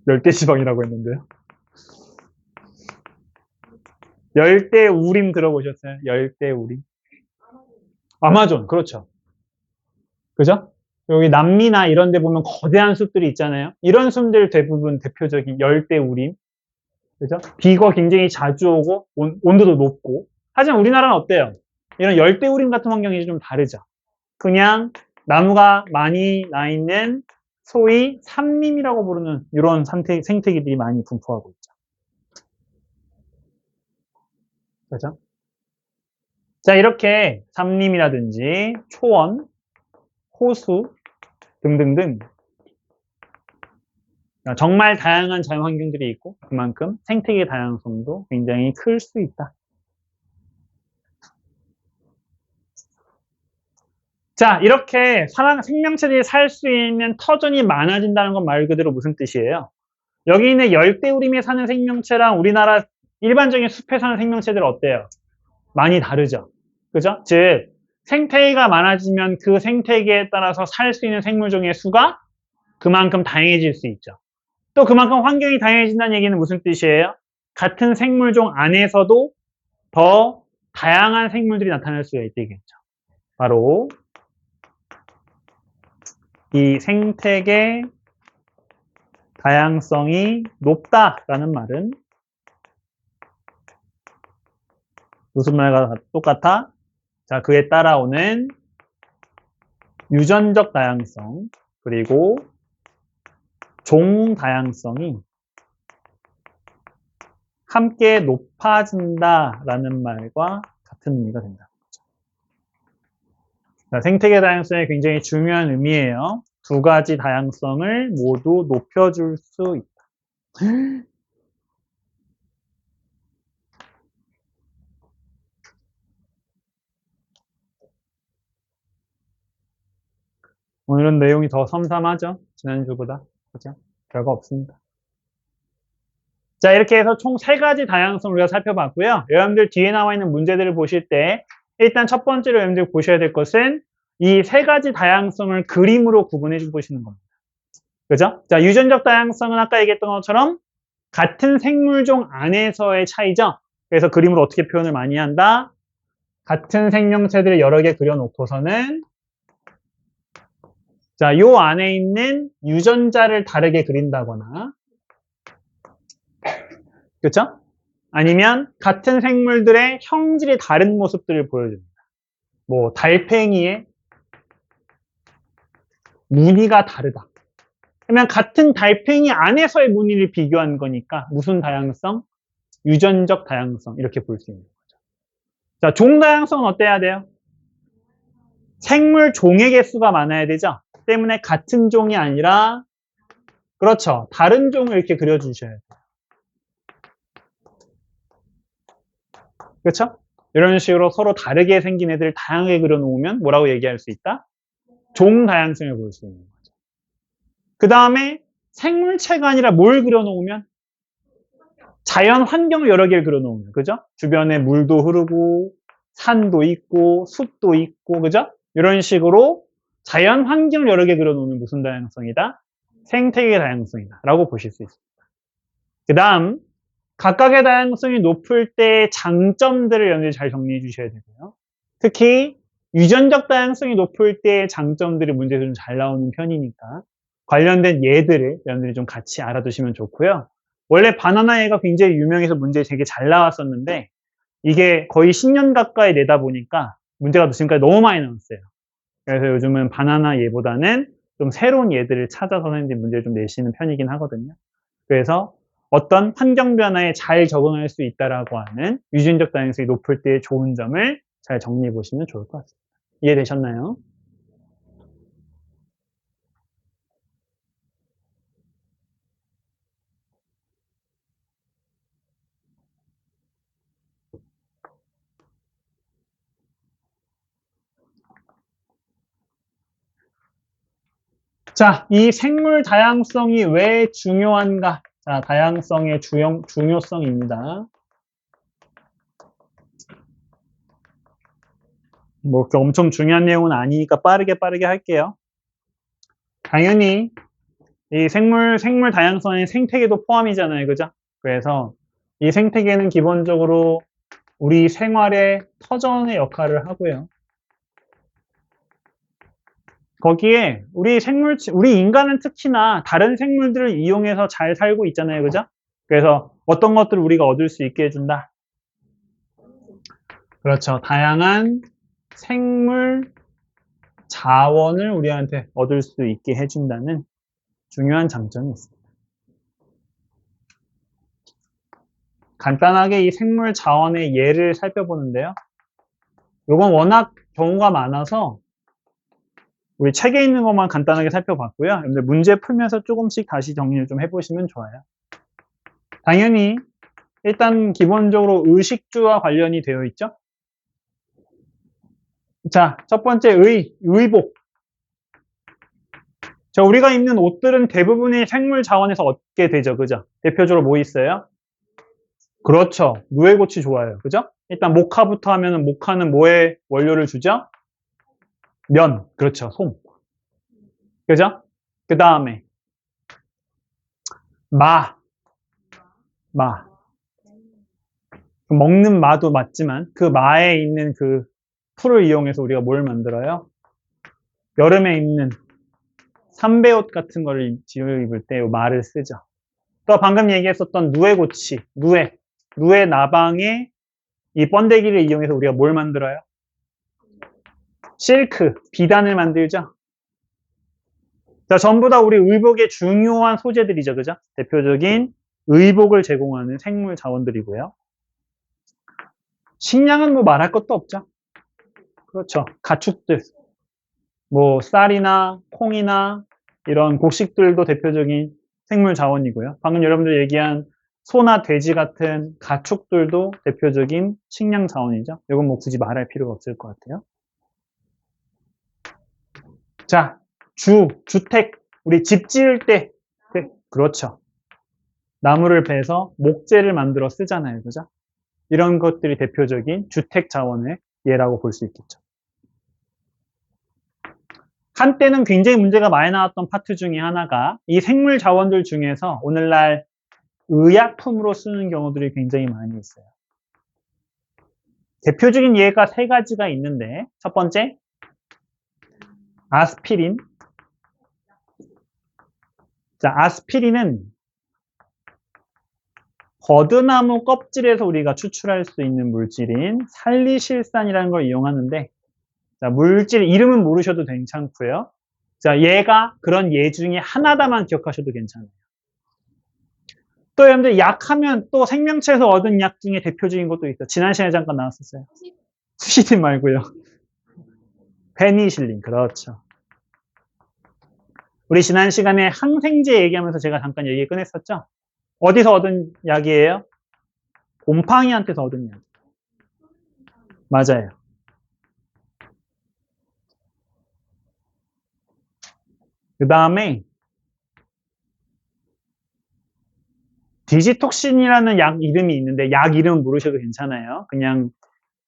열대지방이라고 했는데요. 열대우림 들어보셨어요? 열대우림. 아마존, 그렇죠. 그죠? 여기 남미나 이런 데 보면 거대한 숲들이 있잖아요. 이런 숲들 대부분 대표적인 열대우림. 그죠? 비가 굉장히 자주 오고 온도도 높고. 하지만 우리나라는 어때요? 이런 열대우림 같은 환경이 좀 다르죠. 그냥 나무가 많이 나 있는 소위 삼림이라고 부르는 이런 생태계들이 많이 분포하고 있죠. 그죠? 자, 이렇게 삼림이라든지 초원, 호수 등등등 정말 다양한 자연환경들이 있고 그만큼 생태계 다양성도 굉장히 클 수 있다. 자, 이렇게 생명체들이 살 수 있는 터전이 많아진다는 건 말 그대로 무슨 뜻이에요? 여기 있는 열대우림에 사는 생명체랑 우리나라 일반적인 숲에 사는 생명체들 어때요? 많이 다르죠. 그죠? 즉 생태계가 많아지면 그 생태계에 따라서 살 수 있는 생물종의 수가 그만큼 다양해질 수 있죠. 또 그만큼 환경이 다양해진다는 얘기는 무슨 뜻이에요? 같은 생물종 안에서도 더 다양한 생물들이 나타날 수가 있겠죠. 바로 이 생태계 다양성이 높다라는 말은 무슨 말과 똑같아? 자, 그에 따라오는 유전적 다양성 그리고 종 다양성이 함께 높아진다라는 말과 같은 의미가 된다. 자, 생태계 다양성이 굉장히 중요한 의미예요. 두 가지 다양성을 모두 높여줄 수 있다. 오늘은 내용이 더 섬삼하죠? 지난주보다. 그죠? 별거 없습니다. 자, 이렇게 해서 총 3가지 다양성을 우리가 살펴봤고요. 여러분들 뒤에 나와 있는 문제들을 보실 때 일단 첫 번째로 여러분들 보셔야 될 것은 이 3가지 다양성을 그림으로 구분해 보시는 겁니다. 그죠? 자, 유전적 다양성은 아까 얘기했던 것처럼 같은 생물종 안에서의 차이죠. 그래서 그림으로 어떻게 표현을 많이 한다? 같은 생명체들을 여러 개 그려놓고서는 자, 요 안에 있는 유전자를 다르게 그린다거나 그렇죠? 아니면 같은 생물들의 형질이 다른 모습들을 보여줍니다. 뭐 달팽이의 무늬가 다르다. 그러면 같은 달팽이 안에서의 무늬를 비교한 거니까 무슨 다양성? 유전적 다양성 이렇게 볼 수 있는 거죠. 자, 종 다양성은 어때야 돼요? 생물 종의 개수가 많아야 되죠. 때문에 같은 종이 아니라 그렇죠. 다른 종을 이렇게 그려주셔야 돼요. 그렇죠? 이런 식으로 서로 다르게 생긴 애들을 다양하게 그려놓으면 뭐라고 얘기할 수 있다? 종 다양성을 볼 수 있는 거죠. 그 다음에 생물체가 아니라 뭘 그려놓으면? 자연 환경을 여러 개를 그려놓으면, 그죠? 주변에 물도 흐르고, 산도 있고, 숲도 있고, 그죠? 이런 식으로 자연 환경을 여러 개 그려놓으면 무슨 다양성이다? 생태계 다양성이다. 라고 보실 수 있습니다. 그 다음, 각각의 다양성이 높을 때 장점들을 여러분들이 잘 정리해 주셔야 되고요. 특히, 유전적 다양성이 높을 때 장점들이 문제에서 좀 잘 나오는 편이니까 관련된 예들을 여러분들이 좀 같이 알아두시면 좋고요. 원래 바나나 얘가 굉장히 유명해서 문제 되게 잘 나왔었는데 이게 거의 10년 가까이 내다 보니까 문제가 지금까지 너무 많이 나왔어요. 그래서 요즘은 바나나 얘보다는 좀 새로운 예들을 찾아서 선생님들이 문제를 좀 내시는 편이긴 하거든요. 그래서 어떤 환경 변화에 잘 적응할 수 있다라고 하는 유전적 다양성이 높을 때의 좋은 점을 잘 정리해 보시면 좋을 것 같습니다. 이해되셨나요? 자, 이 생물 다양성이 왜 중요한가? 자, 다양성의 중요성입니다. 뭐, 그렇게 엄청 중요한 내용은 아니니까 빠르게 할게요. 당연히, 이 생물 다양성의 생태계도 포함이잖아요. 그죠? 그래서 이 생태계는 기본적으로 우리 생활의 터전의 역할을 하고요. 거기에 우리 인간은 특히나 다른 생물들을 이용해서 잘 살고 있잖아요. 그죠? 그래서 어떤 것들을 우리가 얻을 수 있게 해준다? 그렇죠. 다양한 생물 자원을 우리한테 얻을 수 있게 해준다는 중요한 장점이 있습니다. 간단하게 이 생물 자원의 예를 살펴보는데요. 이건 워낙 경우가 많아서 우리 책에 있는 것만 간단하게 살펴봤고요. 여러분들 문제 풀면서 조금씩 다시 정리를 좀 해보시면 좋아요. 당연히 일단 기본적으로 의식주와 관련이 되어 있죠. 자, 첫 번째 의복. 자, 우리가 입는 옷들은 대부분이 생물 자원에서 얻게 되죠. 그죠? 대표적으로 뭐 있어요? 그렇죠. 누에고치 좋아요. 그죠? 일단 모카부터 하면은 모카는 뭐의 원료를 주죠? 면. 그렇죠. 솜. 그죠? 그 다음에 마. 먹는 마도 맞지만 그 마에 있는 그 풀을 이용해서 우리가 뭘 만들어요? 여름에 입는 삼베옷 같은 거를 입을 때 이 마를 쓰죠. 또 방금 얘기했었던 누에고치, 누에 나방의 이 번데기를 이용해서 우리가 뭘 만들어요? 실크, 비단을 만들죠. 자, 전부 다 우리 의복의 중요한 소재들이죠. 그죠? 대표적인 의복을 제공하는 생물 자원들이고요. 식량은 뭐 말할 것도 없죠. 그렇죠. 가축들, 뭐 쌀이나 콩이나 이런 곡식들도 대표적인 생물 자원이고요. 방금 여러분들 얘기한 소나 돼지 같은 가축들도 대표적인 식량 자원이죠. 이건 뭐 굳이 말할 필요가 없을 것 같아요. 자, 주택. 우리 집 지을 때, 그렇죠. 나무를 베서 목재를 만들어 쓰잖아요. 그죠? 이런 것들이 대표적인 주택 자원의 예라고 볼 수 있겠죠. 한때는 굉장히 문제가 많이 나왔던 파트 중에 하나가 이 생물 자원들 중에서 오늘날 의약품으로 쓰는 경우들이 굉장히 많이 있어요. 대표적인 예가 세 가지가 있는데 첫 번째, 아스피린. 자, 아스피린은 버드나무 껍질에서 우리가 추출할 수 있는 물질인 살리실산이라는 걸 이용하는데 자, 물질 이름은 모르셔도 괜찮고요. 자, 얘가 그런 예 중에 하나다만 기억하셔도 괜찮아요. 또 여러분들 약하면 또 생명체에서 얻은 약 중에 대표적인 것도 있어요. 지난 시간에 잠깐 나왔었어요. 수시딘 말고요. 페니실린, 그렇죠. 우리 지난 시간에 항생제 얘기하면서 제가 잠깐 얘기 꺼냈었죠? 어디서 얻은 약이에요? 곰팡이한테서 얻은 약. 맞아요. 그 다음에 디지톡신이라는 약 이름이 있는데 약 이름 모르셔도 괜찮아요. 그냥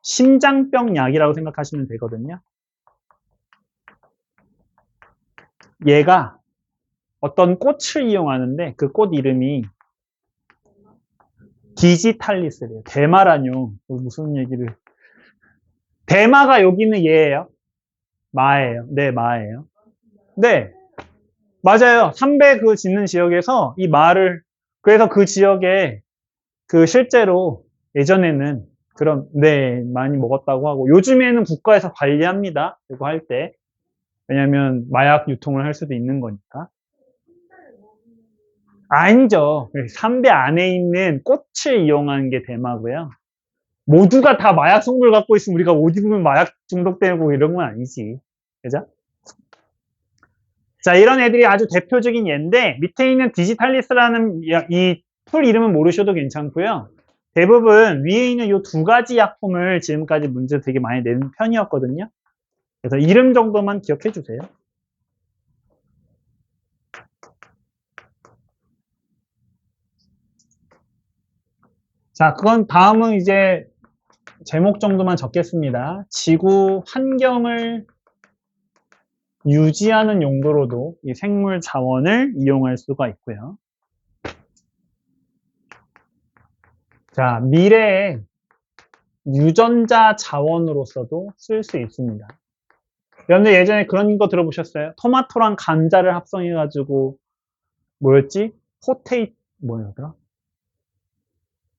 심장병 약이라고 생각하시면 되거든요. 얘가 어떤 꽃을 이용하는데 그 꽃 이름이 디지탈리스래요. 대마라뇨. 무슨 얘기를. 대마가 여기는 얘예요. 마예요. 네, 마예요. 네, 맞아요. 삼배 그 짓는 지역에서 이 마를, 그래서 그 지역에 그 실제로 예전에는 그런, 네, 많이 먹었다고 하고, 요즘에는 국가에서 관리합니다. 이거 할 때. 왜냐면 마약 유통을 할 수도 있는 거니까. 아니죠. 삼배 안에 있는 꽃을 이용하는 게 대마고요. 모두가 다 마약 성분을 갖고 있으면 우리가 옷 입으면 마약 중독되고 이런 건 아니지. 그죠? 자, 이런 애들이 아주 대표적인 예인데, 밑에 있는 디지탈리스라는 이 풀 이름은 모르셔도 괜찮고요. 대부분 위에 있는 이 두 가지 약품을 지금까지 문제 되게 많이 내는 편이었거든요. 그래서 이름 정도만 기억해 주세요. 자, 그건 다음은 이제 제목 정도만 적겠습니다. 지구 환경을 유지하는 용도로도 이 생물 자원을 이용할 수가 있고요. 자, 미래에 유전자 자원으로서도 쓸 수 있습니다. 여러분들 예전에 그런 거 들어보셨어요? 토마토랑 감자를 합성해가지고 뭐였지? 뭐였더라?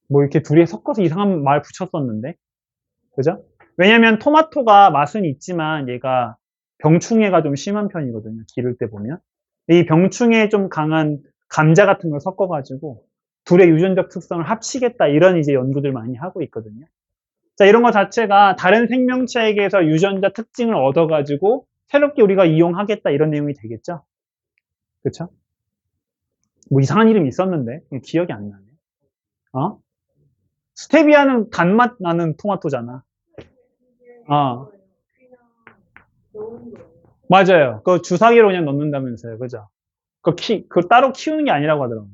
뭐 이렇게 둘이 섞어서 이상한 말 붙였었는데, 그죠? 왜냐면 토마토가 맛은 있지만 얘가 병충해가 좀 심한 편이거든요. 기를 때 보면. 이 병충해에 좀 강한 감자 같은 걸 섞어가지고 둘의 유전적 특성을 합치겠다 이런 이제 연구들 많이 하고 있거든요. 자, 이런 거 자체가 다른 생명체에게서 유전자 특징을 얻어가지고 새롭게 우리가 이용하겠다 이런 내용이 되겠죠? 그쵸? 뭐 이상한 이름이 있었는데 기억이 안 나네. 어? 스테비아는 단맛 나는 토마토잖아. 어. 맞아요. 그 주사기로 그냥 넣는다면서요. 그죠? 그 따로 키우는 게 아니라고 하더라고요.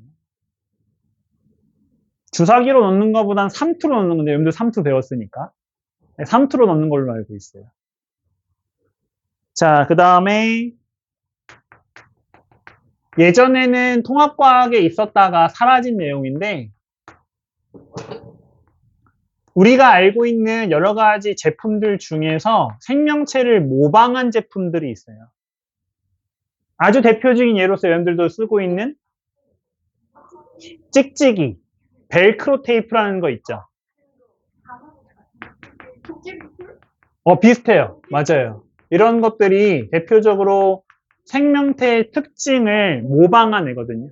주사기로 넣는 것보단 삼투로 넣는 건데, 여러분들 삼투 배웠으니까. 삼투로 넣는 걸로 알고 있어요. 자, 그 다음에, 예전에는 통합과학에 있었다가 사라진 내용인데, 우리가 알고 있는 여러 가지 제품들 중에서 생명체를 모방한 제품들이 있어요. 아주 대표적인 예로서 여러분들도 쓰고 있는 찍찍이, 벨크로 테이프라는 거 있죠. 비슷해요. 맞아요. 이런 것들이 대표적으로 생명체의 특징을 모방한 애거든요.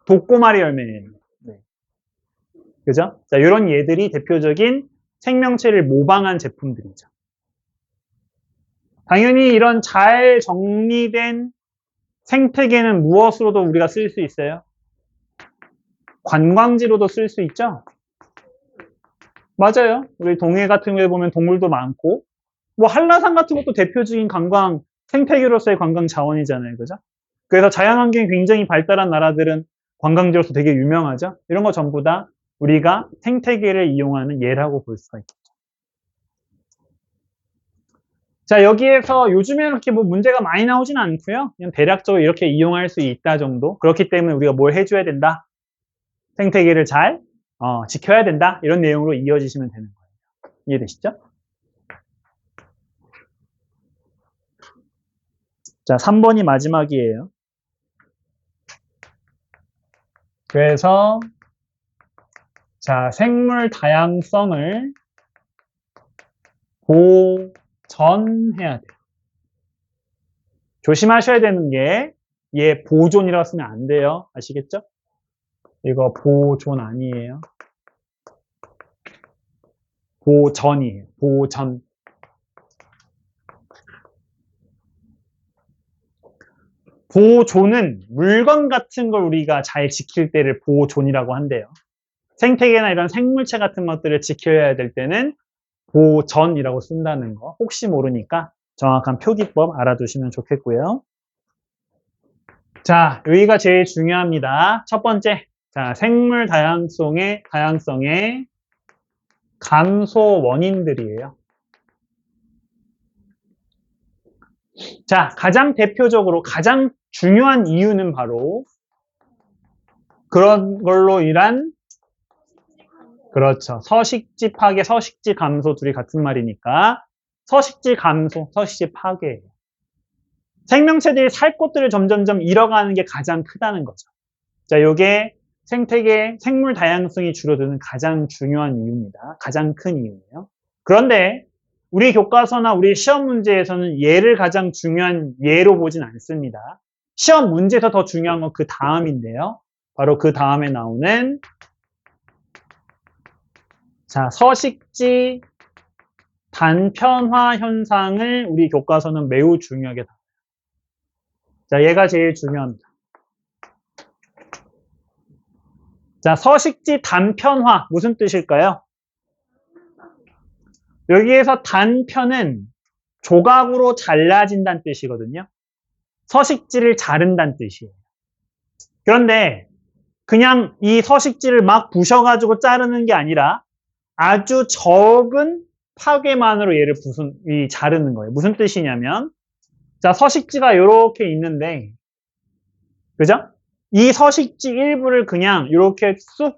독고마리 열매예요. 네. 그죠? 자, 이런 얘들이 대표적인 생명체를 모방한 제품들이죠. 당연히 이런 잘 정리된 생태계는 무엇으로도 우리가 쓸 수 있어요? 관광지로도 쓸 수 있죠? 맞아요. 우리 동해 같은 경우에 보면 동물도 많고, 뭐 한라산 같은 것도 대표적인 관광, 생태계로서의 관광 자원이잖아요. 그죠? 그래서 자연환경이 굉장히 발달한 나라들은 관광지로서 되게 유명하죠? 이런 거 전부 다 우리가 생태계를 이용하는 예라고 볼 수가 있겠죠. 자, 여기에서 요즘에는 그렇게 뭐 문제가 많이 나오진 않고요. 그냥 대략적으로 이렇게 이용할 수 있다 정도. 그렇기 때문에 우리가 뭘 해줘야 된다? 생태계를 잘 지켜야 된다. 이런 내용으로 이어지시면 되는 거예요. 이해되시죠? 자, 3번이 마지막이에요. 그래서 자, 생물 다양성을 보전해야 돼요. 조심하셔야 되는 게 얘 보존이라고 쓰면 안 돼요. 아시겠죠? 이거 보존 아니에요. 보전이에요. 보전. 보존은 물건 같은 걸 우리가 잘 지킬 때를 보존이라고 한대요. 생태계나 이런 생물체 같은 것들을 지켜야 될 때는 보전이라고 쓴다는 거. 혹시 모르니까 정확한 표기법 알아두시면 좋겠고요. 자, 여기가 제일 중요합니다. 첫 번째, 자, 생물 다양성의 감소 원인들이에요. 자, 가장 대표적으로 가장 중요한 이유는 바로 그런 걸로 인한 그렇죠. 서식지 파괴, 서식지 감소 둘이 같은 말이니까 서식지 감소, 서식지 파괴예요. 생명체들이 살 곳들을 점점점 잃어가는 게 가장 크다는 거죠. 자, 요게 생태계, 생물 다양성이 줄어드는 가장 중요한 이유입니다. 가장 큰 이유예요. 그런데 우리 교과서나 우리 시험 문제에서는 얘를 가장 중요한 예로 보진 않습니다. 시험 문제에서 더 중요한 건 그 다음인데요. 바로 그 다음에 나오는 자, 서식지 단편화 현상을 우리 교과서는 매우 중요하게 다뤄요. 자, 얘가 제일 중요합니다. 자, 서식지 단편화 무슨 뜻일까요? 여기에서 단편은 조각으로 잘라진다는 뜻이거든요. 서식지를 자른다는 뜻이에요. 그런데 그냥 이 서식지를 막 부셔가지고 자르는 게 아니라 아주 적은 파괴만으로 얘를 자르는 거예요. 무슨 뜻이냐면 자, 서식지가 이렇게 있는데 그죠? 이 서식지 일부를 그냥 이렇게 쑥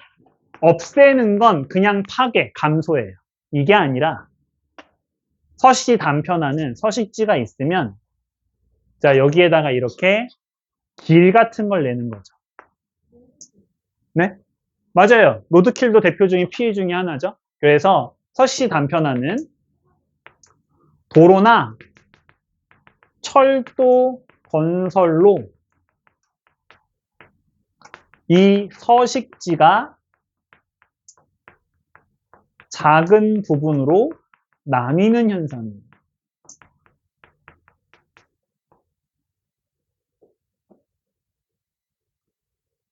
없애는 건 그냥 파괴, 감소예요. 이게 아니라 서식지 단편화는 서식지가 있으면 자, 여기에다가 이렇게 길 같은 걸 내는 거죠. 네? 맞아요. 로드킬도 대표적인 피해 중에 하나죠. 그래서 서식지 단편화는 도로나 철도 건설로 이 서식지가 작은 부분으로 나뉘는 현상입니다.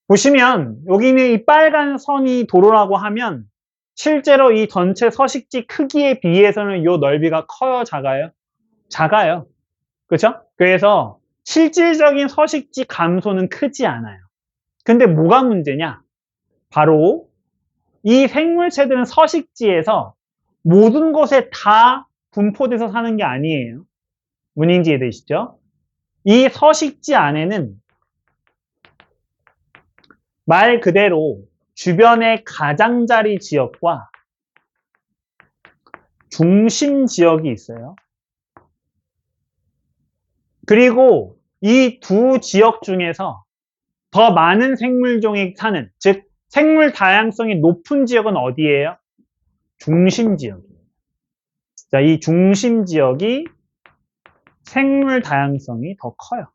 보시면 여기는 이 빨간 선이 도로라고 하면 실제로 이 전체 서식지 크기에 비해서는 이 넓이가 커요, 작아요? 작아요. 그렇죠? 그래서 실질적인 서식지 감소는 크지 않아요. 근데 뭐가 문제냐? 바로 이 생물체들은 서식지에서 모든 곳에 다 분포돼서 사는 게 아니에요. 문인지 이해되시죠? 이 서식지 안에는 말 그대로 주변의 가장자리 지역과 중심 지역이 있어요. 그리고 이 두 지역 중에서 더 많은 생물종이 사는, 즉 생물 다양성이 높은 지역은 어디예요? 중심 지역이에요. 자, 이 중심 지역이 생물 다양성이 더 커요.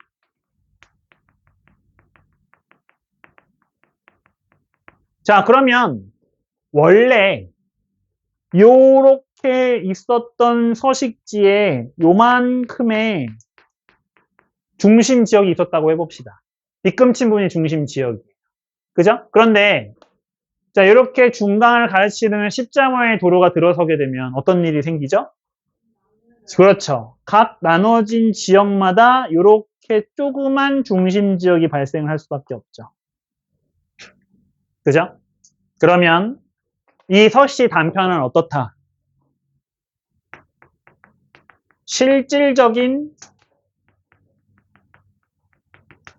자, 그러면 원래 요렇게 있었던 서식지에 요만큼의 중심 지역이 있었다고 해봅시다. 뒤꿈치 부분이 중심 지역이에요. 그죠? 그런데 자, 이렇게 중간을 가르치는 십자모의 도로가 들어서게 되면 어떤 일이 생기죠? 그렇죠. 각 나눠진 지역마다 이렇게 조그만 중심 지역이 발생할 수밖에 없죠. 그죠? 그러면 이 서식지 단편은 어떻다? 실질적인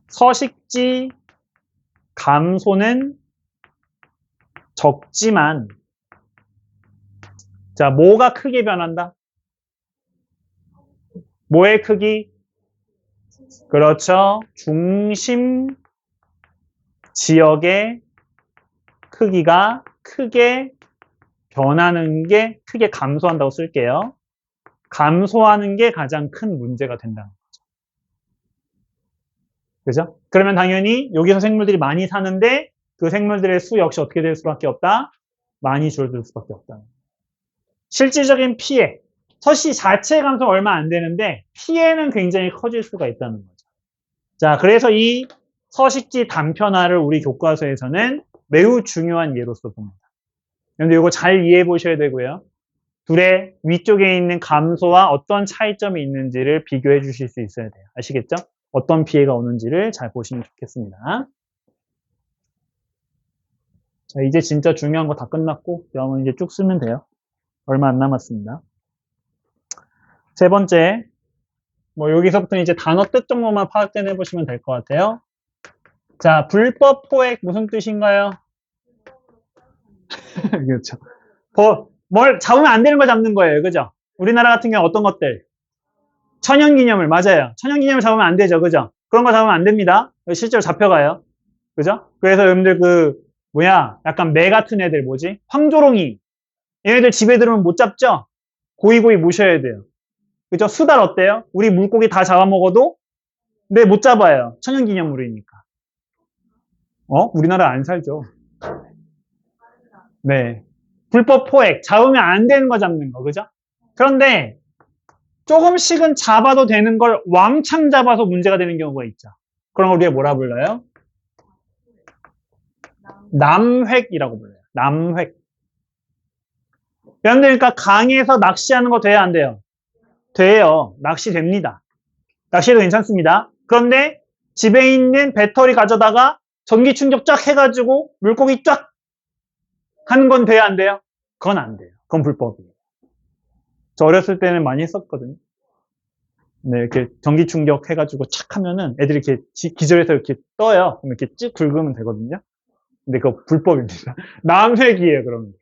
서식지 감소는 적지만 자, 뭐가 크게 변한다? 뭐의 크기? 그렇죠. 중심 지역의 크기가 크게 변하는 게 크게 감소한다고 쓸게요. 감소하는 게 가장 큰 문제가 된다는 거죠. 그죠? 그러면 당연히 여기서 생물들이 많이 사는데 그 생물들의 수 역시 어떻게 될 수밖에 없다? 많이 줄어들 수밖에 없다. 실질적인 피해. 서식지 자체의 감소가 얼마 안 되는데 피해는 굉장히 커질 수가 있다는 거죠. 자, 그래서 이 서식지 단편화를 우리 교과서에서는 매우 중요한 예로서 봅니다. 그런데 이거 잘 이해해 보셔야 되고요. 둘의 위쪽에 있는 감소와 어떤 차이점이 있는지를 비교해 주실 수 있어야 돼요. 아시겠죠? 어떤 피해가 오는지를 잘 보시면 좋겠습니다. 자, 이제 진짜 중요한 거 다 끝났고, 영은 이제 쭉 쓰면 돼요. 얼마 안 남았습니다. 세 번째, 뭐 여기서부터 이제 단어 뜻 정도만 파악해 보시면 될 것 같아요. 자, 불법 포획 무슨 뜻인가요? 그렇죠. 뭘 잡으면 안 되는 거 잡는 거예요. 그죠? 우리나라 같은 경우 어떤 것들? 천연기념물, 맞아요. 천연기념물 잡으면 안 되죠. 그죠? 그런 거 잡으면 안 됩니다. 실제로 잡혀가요. 그죠? 그래서 여러분들 약간 매 같은 애들 뭐지? 황조롱이. 얘네들 집에 들으면 못 잡죠? 고이고이 모셔야 돼요. 그죠? 수달 어때요? 우리 물고기 다 잡아먹어도 네, 못 잡아요. 천연기념물이니까. 우리나라 안 살죠. 네. 불법 포획. 잡으면 안 되는 거 잡는 거. 그죠? 그런데 조금씩은 잡아도 되는 걸 왕창 잡아서 문제가 되는 경우가 있죠. 그런 걸 우리가 뭐라 불러요? 남획이라고 불러요. 남획. 여러분들, 그러니까 강에서 낚시하는 거 돼야 안 돼요? 돼요. 낚시 됩니다. 낚시도 괜찮습니다. 그런데 집에 있는 배터리 가져다가 전기 충격 쫙 해가지고 물고기 쫙 하는 건 돼야 안 돼요? 그건 안 돼요. 그건 불법이에요. 저 어렸을 때는 많이 했었거든요. 네, 이렇게 전기 충격 해가지고 착 하면은 애들이 이렇게 기절해서 이렇게 떠요. 그럼 이렇게 쭉 긁으면 되거든요. 근데 그거 불법입니다. 남획이에요, 그러면.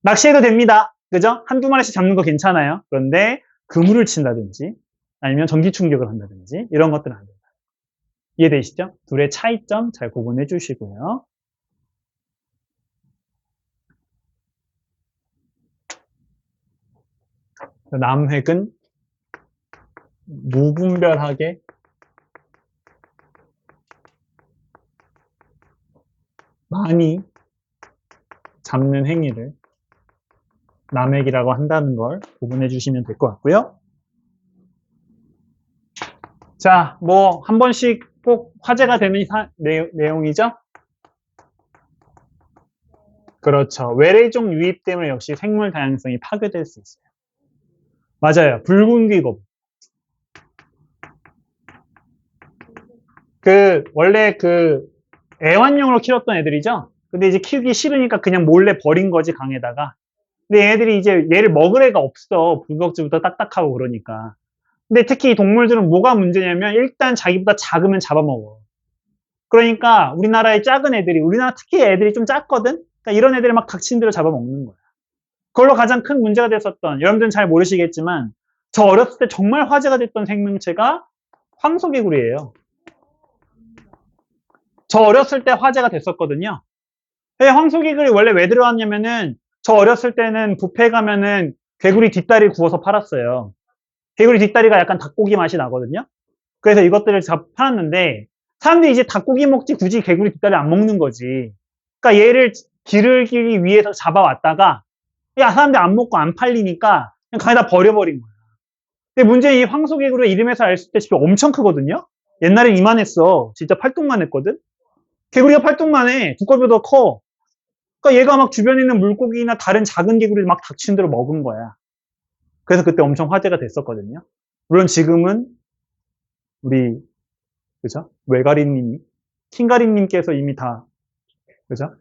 낚시해도 됩니다. 그죠? 한두 마리씩 잡는 거 괜찮아요. 그런데 그물을 친다든지 아니면 전기 충격을 한다든지 이런 것들은 안 됩니다. 이해되시죠? 둘의 차이점 잘 구분해 주시고요. 남획은 무분별하게 많이 잡는 행위를 남획이라고 한다는 걸 구분해 주시면 될 것 같고요. 자, 뭐 한 번씩 꼭 화제가 되는 내용이죠? 그렇죠. 외래종 유입 때문에 역시 생물 다양성이 파괴될 수 있어요. 맞아요. 붉은 귀검. 원래 애완용으로 키웠던 애들이죠? 근데 이제 키우기 싫으니까 그냥 몰래 버린 거지, 강에다가. 근데 얘네들이 이제 얘를 먹을 애가 없어. 붉은억지부터 딱딱하고 그러니까. 근데 특히 이 동물들은 뭐가 문제냐면 일단 자기보다 작으면 잡아먹어. 그러니까 우리나라의 작은 애들이, 우리나라 특히 애들이 좀 작거든? 그러니까 이런 애들을 막 각친들을 잡아먹는 거야. 그걸로 가장 큰 문제가 됐었던, 여러분들은 잘 모르시겠지만 저 어렸을 때 정말 화제가 됐던 생명체가 황소개구리예요. 저 어렸을 때 화제가 됐었거든요. 황소개구리 원래 왜 들어왔냐면은 저 어렸을 때는 뷔페 가면은 개구리 뒷다리 구워서 팔았어요. 개구리 뒷다리가 약간 닭고기 맛이 나거든요. 그래서 이것들을 팔았는데 사람들이 이제 닭고기 먹지 굳이 개구리 뒷다리 안 먹는 거지. 그러니까 얘를 기르기 위해서 잡아왔다가 사람들이 안 먹고 안 팔리니까 그냥 강에다 버려버린 거야. 근데 문제는 이 황소개구리 이름에서 알 수 있다시피 엄청 크거든요. 옛날엔 이만했어. 진짜 팔뚝만 했거든. 개구리가 팔뚝만 해. 두꺼비보다 커. 그러니까 얘가 막 주변에 있는 물고기나 다른 작은 개구리를 막 닥친 대로 먹은 거야. 그래서 그때 엄청 화제가 됐었거든요. 물론 지금은 우리 그죠? 외가리님이 킹가리님께서 이미 다 그죠?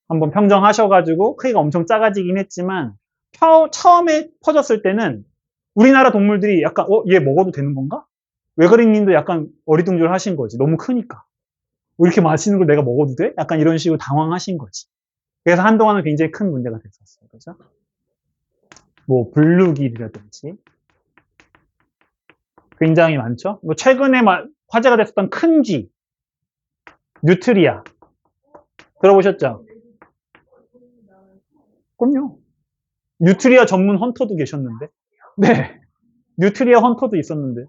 한번 평정하셔가지고 크기가 엄청 작아지긴 했지만 처음에 퍼졌을 때는 우리나라 동물들이 약간 얘 먹어도 되는 건가? 외가리님도 약간 어리둥절 하신 거지. 너무 크니까. 이렇게 맛있는 걸 내가 먹어도 돼? 약간 이런 식으로 당황하신 거지. 그래서 한동안은 굉장히 큰 문제가 됐었어요. 그죠? 뭐 블루길이라든지 굉장히 많죠. 뭐 최근에 화제가 됐었던 큰 쥐, 뉴트리아 들어보셨죠? 그럼요. 뉴트리아 전문 헌터도 계셨는데, 네, 뉴트리아 헌터도 있었는데.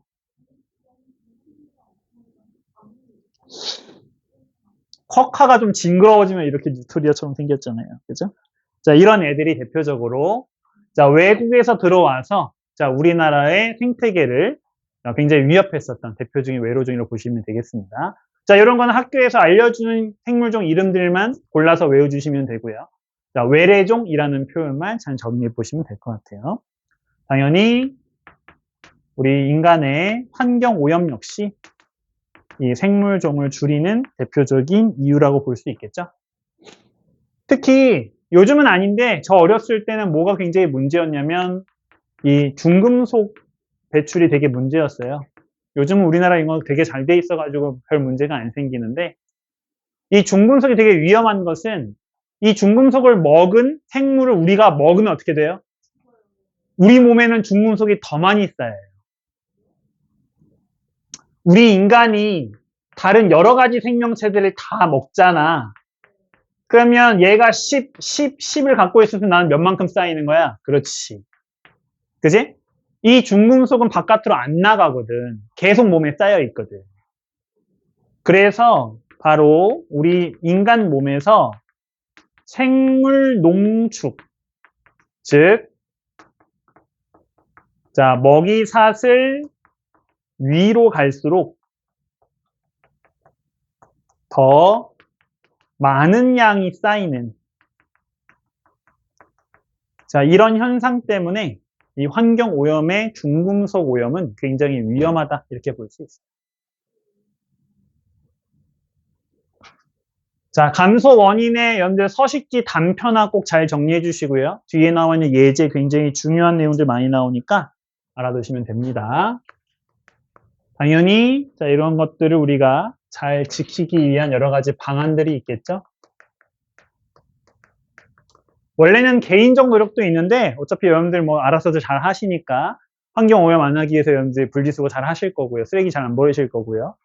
쿼카가 좀 징그러워지면 이렇게 뉴트리아처럼 생겼잖아요. 그죠? 자, 이런 애들이 대표적으로 자, 외국에서 들어와서 자, 우리나라의 생태계를 굉장히 위협했었던 대표적인 외로종이라고 보시면 되겠습니다. 자, 이런 거는 학교에서 알려주는 생물종 이름들만 골라서 외워주시면 되고요. 자, 외래종이라는 표현만 잘 정리해 보시면 될 것 같아요. 당연히 우리 인간의 환경 오염 역시 이 생물종을 줄이는 대표적인 이유라고 볼 수 있겠죠. 특히 요즘은 아닌데 저 어렸을 때는 뭐가 굉장히 문제였냐면 이 중금속 배출이 되게 문제였어요. 요즘은 우리나라 이거 되게 잘 돼 있어가지고 별 문제가 안 생기는데 이 중금속이 되게 위험한 것은 이 중금속을 먹은 생물을 우리가 먹으면 어떻게 돼요? 우리 몸에는 중금속이 더 많이 쌓여요. 우리 인간이 다른 여러 가지 생명체들을 다 먹잖아. 그러면 얘가 10을 갖고 있어서 나는 몇 만큼 쌓이는 거야? 그렇지. 그지? 이 중금속은 바깥으로 안 나가거든. 계속 몸에 쌓여 있거든. 그래서 바로 우리 인간 몸에서 생물 농축, 즉, 자, 먹이사슬 위로 갈수록 더 많은 양이 쌓이는, 자, 이런 현상 때문에 이 환경 오염의 중금속 오염은 굉장히 위험하다, 이렇게 볼 수 있어요. 자, 감소 원인의 여러분들 서식지 단편화 꼭 잘 정리해 주시고요. 뒤에 나오는 예제 굉장히 중요한 내용들 많이 나오니까 알아두시면 됩니다. 당연히 자, 이런 것들을 우리가 잘 지키기 위한 여러 가지 방안들이 있겠죠. 원래는 개인적 노력도 있는데 어차피 여러분들 뭐 알아서도 잘 하시니까 환경 오염 안 하기 위해서 여러분들 분리수거 잘 하실 거고요. 쓰레기 잘 안 버리실 거고요.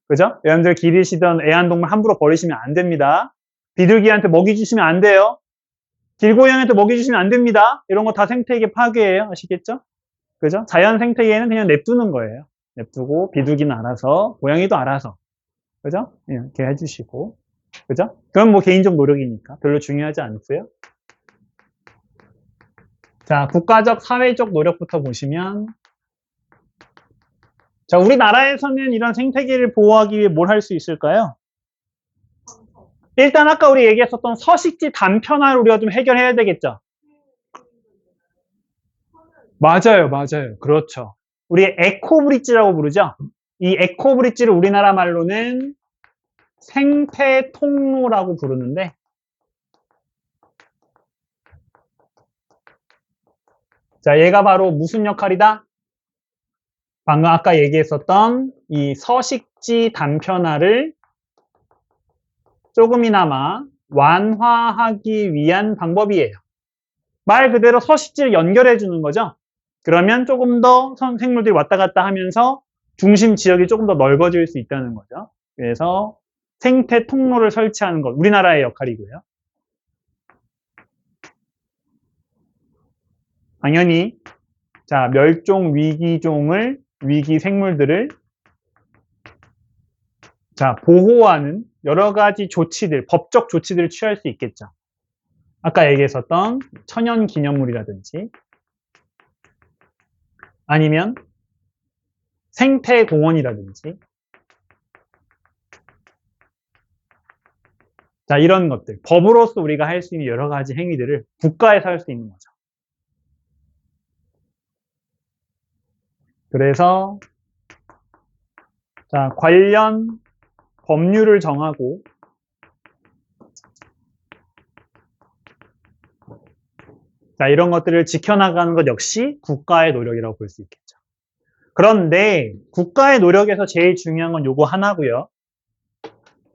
그죠? 여러분들 기르시던 애완동물 함부로 버리시면 안 됩니다. 비둘기한테 먹이 주시면 안 돼요. 길고양이한테 먹이 주시면 안 됩니다. 이런 거 다 생태계 파괴예요. 아시겠죠? 그죠? 자연 생태계에는 그냥 냅두는 거예요. 냅두고 비둘기는 알아서, 고양이도 알아서. 그죠? 이렇게 해주시고. 그죠? 그건 뭐 개인적 노력이니까 별로 중요하지 않고요. 자, 국가적, 사회적 노력부터 보시면, 자, 우리나라에서는 이런 생태계를 보호하기 위해 뭘 할 수 있을까요? 일단 아까 우리 얘기했었던 서식지 단편화를 우리가 좀 해결해야 되겠죠? 맞아요, 맞아요. 그렇죠. 우리 에코브릿지라고 부르죠? 이 에코브릿지를 우리나라 말로는 생태 통로라고 부르는데, 자, 얘가 바로 무슨 역할이다? 방금 아까 얘기했었던 이 서식지 단편화를 조금이나마 완화하기 위한 방법이에요. 말 그대로 서식지를 연결해 주는 거죠. 그러면 조금 더 생물들이 왔다 갔다 하면서 중심 지역이 조금 더 넓어질 수 있다는 거죠. 그래서 생태 통로를 설치하는 것, 우리나라의 역할이고요. 당연히 자, 멸종 위기종을 위기 생물들을 자, 보호하는 여러 가지 조치들, 법적 조치들을 취할 수 있겠죠. 아까 얘기했었던 천연 기념물이라든지 아니면 생태공원이라든지 자, 이런 것들, 법으로서 우리가 할 수 있는 여러 가지 행위들을 국가에서 할 수 있는 거죠. 그래서 자, 관련 법률을 정하고 자, 이런 것들을 지켜나가는 것 역시 국가의 노력이라고 볼 수 있겠죠. 그런데 국가의 노력에서 제일 중요한 건 요거 하나고요.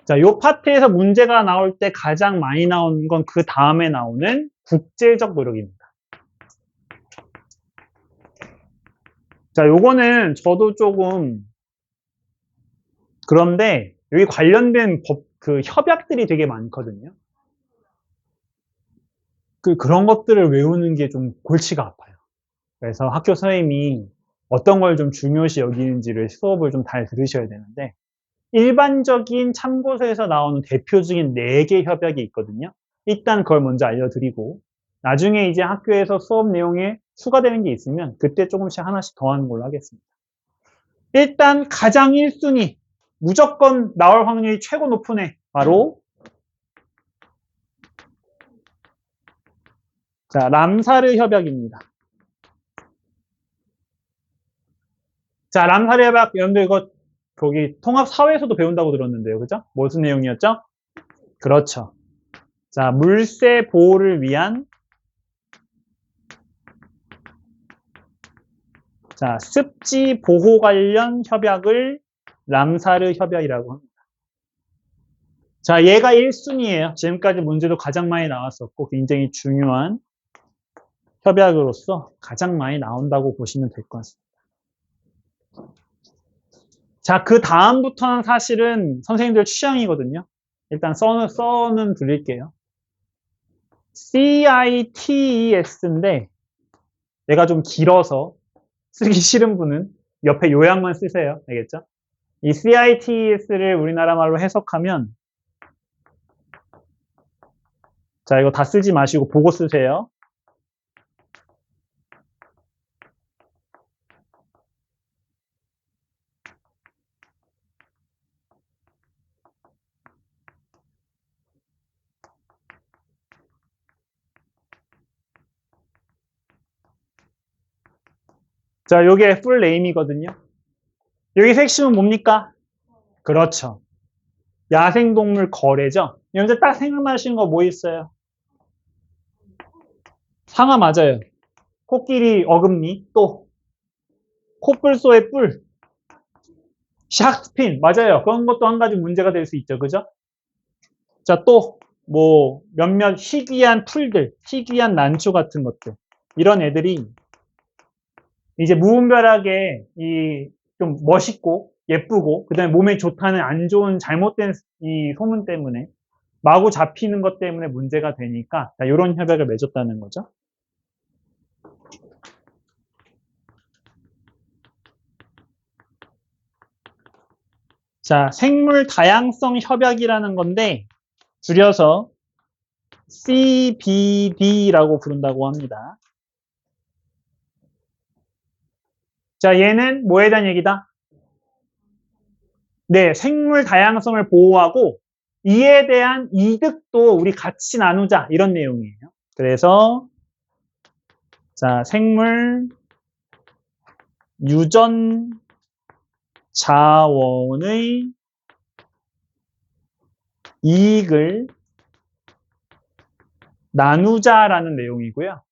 자, 요 파트에서 문제가 나올 때 가장 많이 나오는 건 그 다음에 나오는 국제적 노력입니다. 자, 요거는 저도 조금 그런데 여기 관련된 협약들이 되게 많거든요. 그런 것들을 외우는 게 좀 골치가 아파요. 그래서 학교 선생님이 어떤 걸 좀 중요시 여기는지를 수업을 좀 잘 들으셔야 되는데 일반적인 참고서에서 나오는 대표적인 4개 협약이 있거든요. 일단 그걸 먼저 알려드리고 나중에 이제 학교에서 수업 내용에 추가되는 게 있으면 그때 조금씩 하나씩 더하는 걸로 하겠습니다. 일단 가장 1순위 무조건 나올 확률이 최고 높은 애 바로 자, 람사르 협약입니다. 자, 람사르 협약 여러분들 이거 거기 통합사회에서도 배운다고 들었는데요. 그죠? 무슨 내용이었죠? 그렇죠. 자, 물세 보호를 위한 자, 습지 보호 관련 협약을 람사르 협약이라고 합니다. 자, 얘가 1순위예요. 지금까지 문제도 가장 많이 나왔었고 굉장히 중요한 협약으로서 가장 많이 나온다고 보시면 될 것 같습니다. 자, 그 다음부터는 사실은 선생님들 취향이거든요. 일단 써는 드릴게요. CITES인데 얘가 좀 길어서 쓰기 싫은 분은 옆에 요약만 쓰세요. 알겠죠? 이 CITES를 우리나라 말로 해석하면 자, 이거 다 쓰지 마시고 보고 쓰세요. 자, 요게 풀 네임이거든요. 여기 핵심은 뭡니까? 그렇죠. 야생동물 거래죠. 여기서 딱 생각나시는 거 뭐 있어요? 상아 맞아요. 코끼리 어금니 또 코뿔소의 뿔 샥스핀 맞아요. 그런 것도 한 가지 문제가 될 수 있죠. 그죠? 자, 또 뭐 몇몇 희귀한 풀들, 희귀한 난초 같은 것들 이런 애들이 이제 무분별하게 이 좀 멋있고 예쁘고 그다음에 몸에 좋다는 안 좋은 잘못된 이 소문 때문에 마구 잡히는 것 때문에 문제가 되니까 이런 협약을 맺었다는 거죠. 자, 생물 다양성 협약이라는 건데 줄여서 CBD라고 부른다고 합니다. 자, 얘는 뭐에 대한 얘기다? 네, 생물 다양성을 보호하고 이에 대한 이득도 우리 같이 나누자 이런 내용이에요. 그래서 자, 생물 유전 자원의 이익을 나누자라는 내용이고요.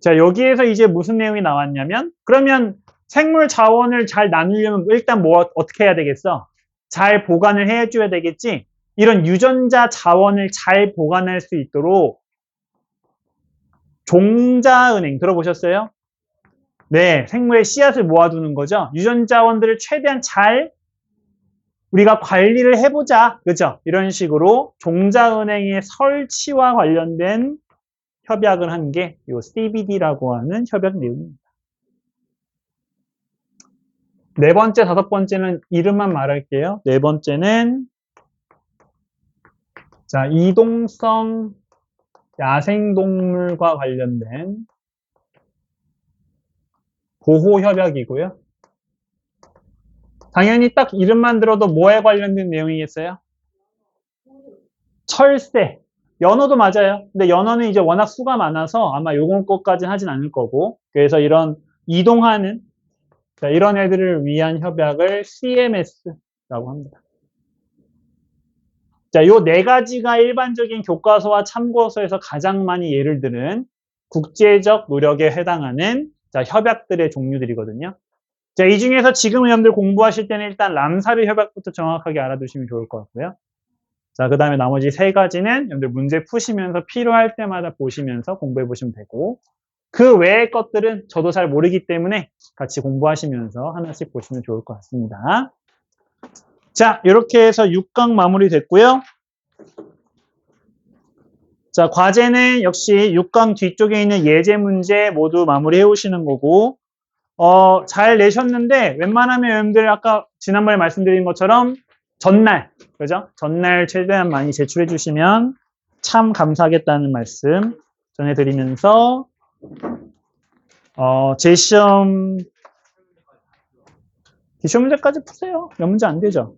자, 여기에서 이제 무슨 내용이 나왔냐면 그러면 생물 자원을 잘 나누려면 일단 뭐 어떻게 해야 되겠어? 잘 보관을 해줘야 되겠지? 이런 유전자 자원을 잘 보관할 수 있도록 종자은행 들어보셨어요? 네, 생물의 씨앗을 모아두는 거죠. 유전자원들을 최대한 잘 우리가 관리를 해보자. 그죠? 이런 식으로 종자은행의 설치와 관련된 협약을 한 게 이 CBD라고 하는 협약 내용입니다. 네 번째, 다섯 번째는 이름만 말할게요. 네 번째는 자, 이동성 야생동물과 관련된 보호협약이고요. 당연히 딱 이름만 들어도 뭐에 관련된 내용이겠어요? 철새. 연어도 맞아요. 근데 연어는 이제 워낙 수가 많아서 아마 요건 것까지는 하진 않을 거고. 그래서 이런 이동하는 자, 이런 애들을 위한 협약을 CMS라고 합니다. 자, 요 네 가지가 일반적인 교과서와 참고서에서 가장 많이 예를 들은 국제적 노력에 해당하는 자, 협약들의 종류들이거든요. 자, 이 중에서 지금 여러분들 공부하실 때는 일단 람사르 협약부터 정확하게 알아두시면 좋을 것 같고요. 자, 그 다음에 나머지 세 가지는 여러분들 문제 푸시면서 필요할 때마다 보시면서 공부해 보시면 되고 그 외의 것들은 저도 잘 모르기 때문에 같이 공부하시면서 하나씩 보시면 좋을 것 같습니다. 자, 이렇게 해서 6강 마무리 됐고요. 자, 과제는 역시 6강 뒤쪽에 있는 예제 문제 모두 마무리 해오시는 거고 잘 내셨는데 웬만하면 여러분들 아까 지난번에 말씀드린 것처럼 전날, 그죠? 전날 최대한 많이 제출해 주시면 참 감사하겠다는 말씀 전해드리면서 재시험 기출 문제까지 푸세요. 몇 문제 안 되죠?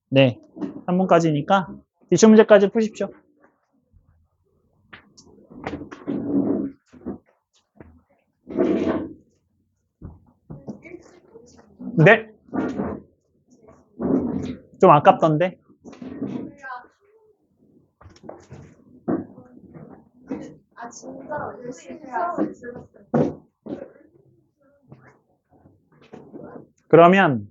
네, 3번까지니까 기출 문제까지 푸십시오. 네. 좀 아깝던데. 열심히 수업을 들었어요. 그러면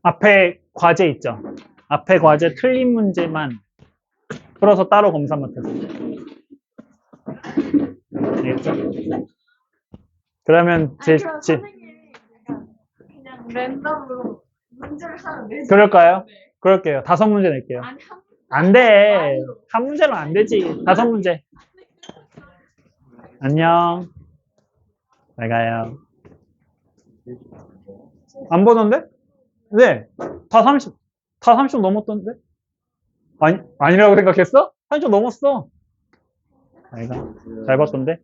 앞에 과제 있죠. 앞에 과제 틀린 문제만 풀어서 따로 검사 맡으세요. 알겠죠? 그러면 그럼 선생님이 약간 그냥 랜덤으로 문제를 하나 내주세요. 그럴까요? 네. 그럴게요. 5문제 낼게요. 아니 안 돼. 한 문제는 안 되지. 5문제. 안녕. 잘 가요. 안 보던데? 네. 다 30 넘었던데? 아니라고 생각했어? 30 넘었어. 잘 가. 잘 봤던데?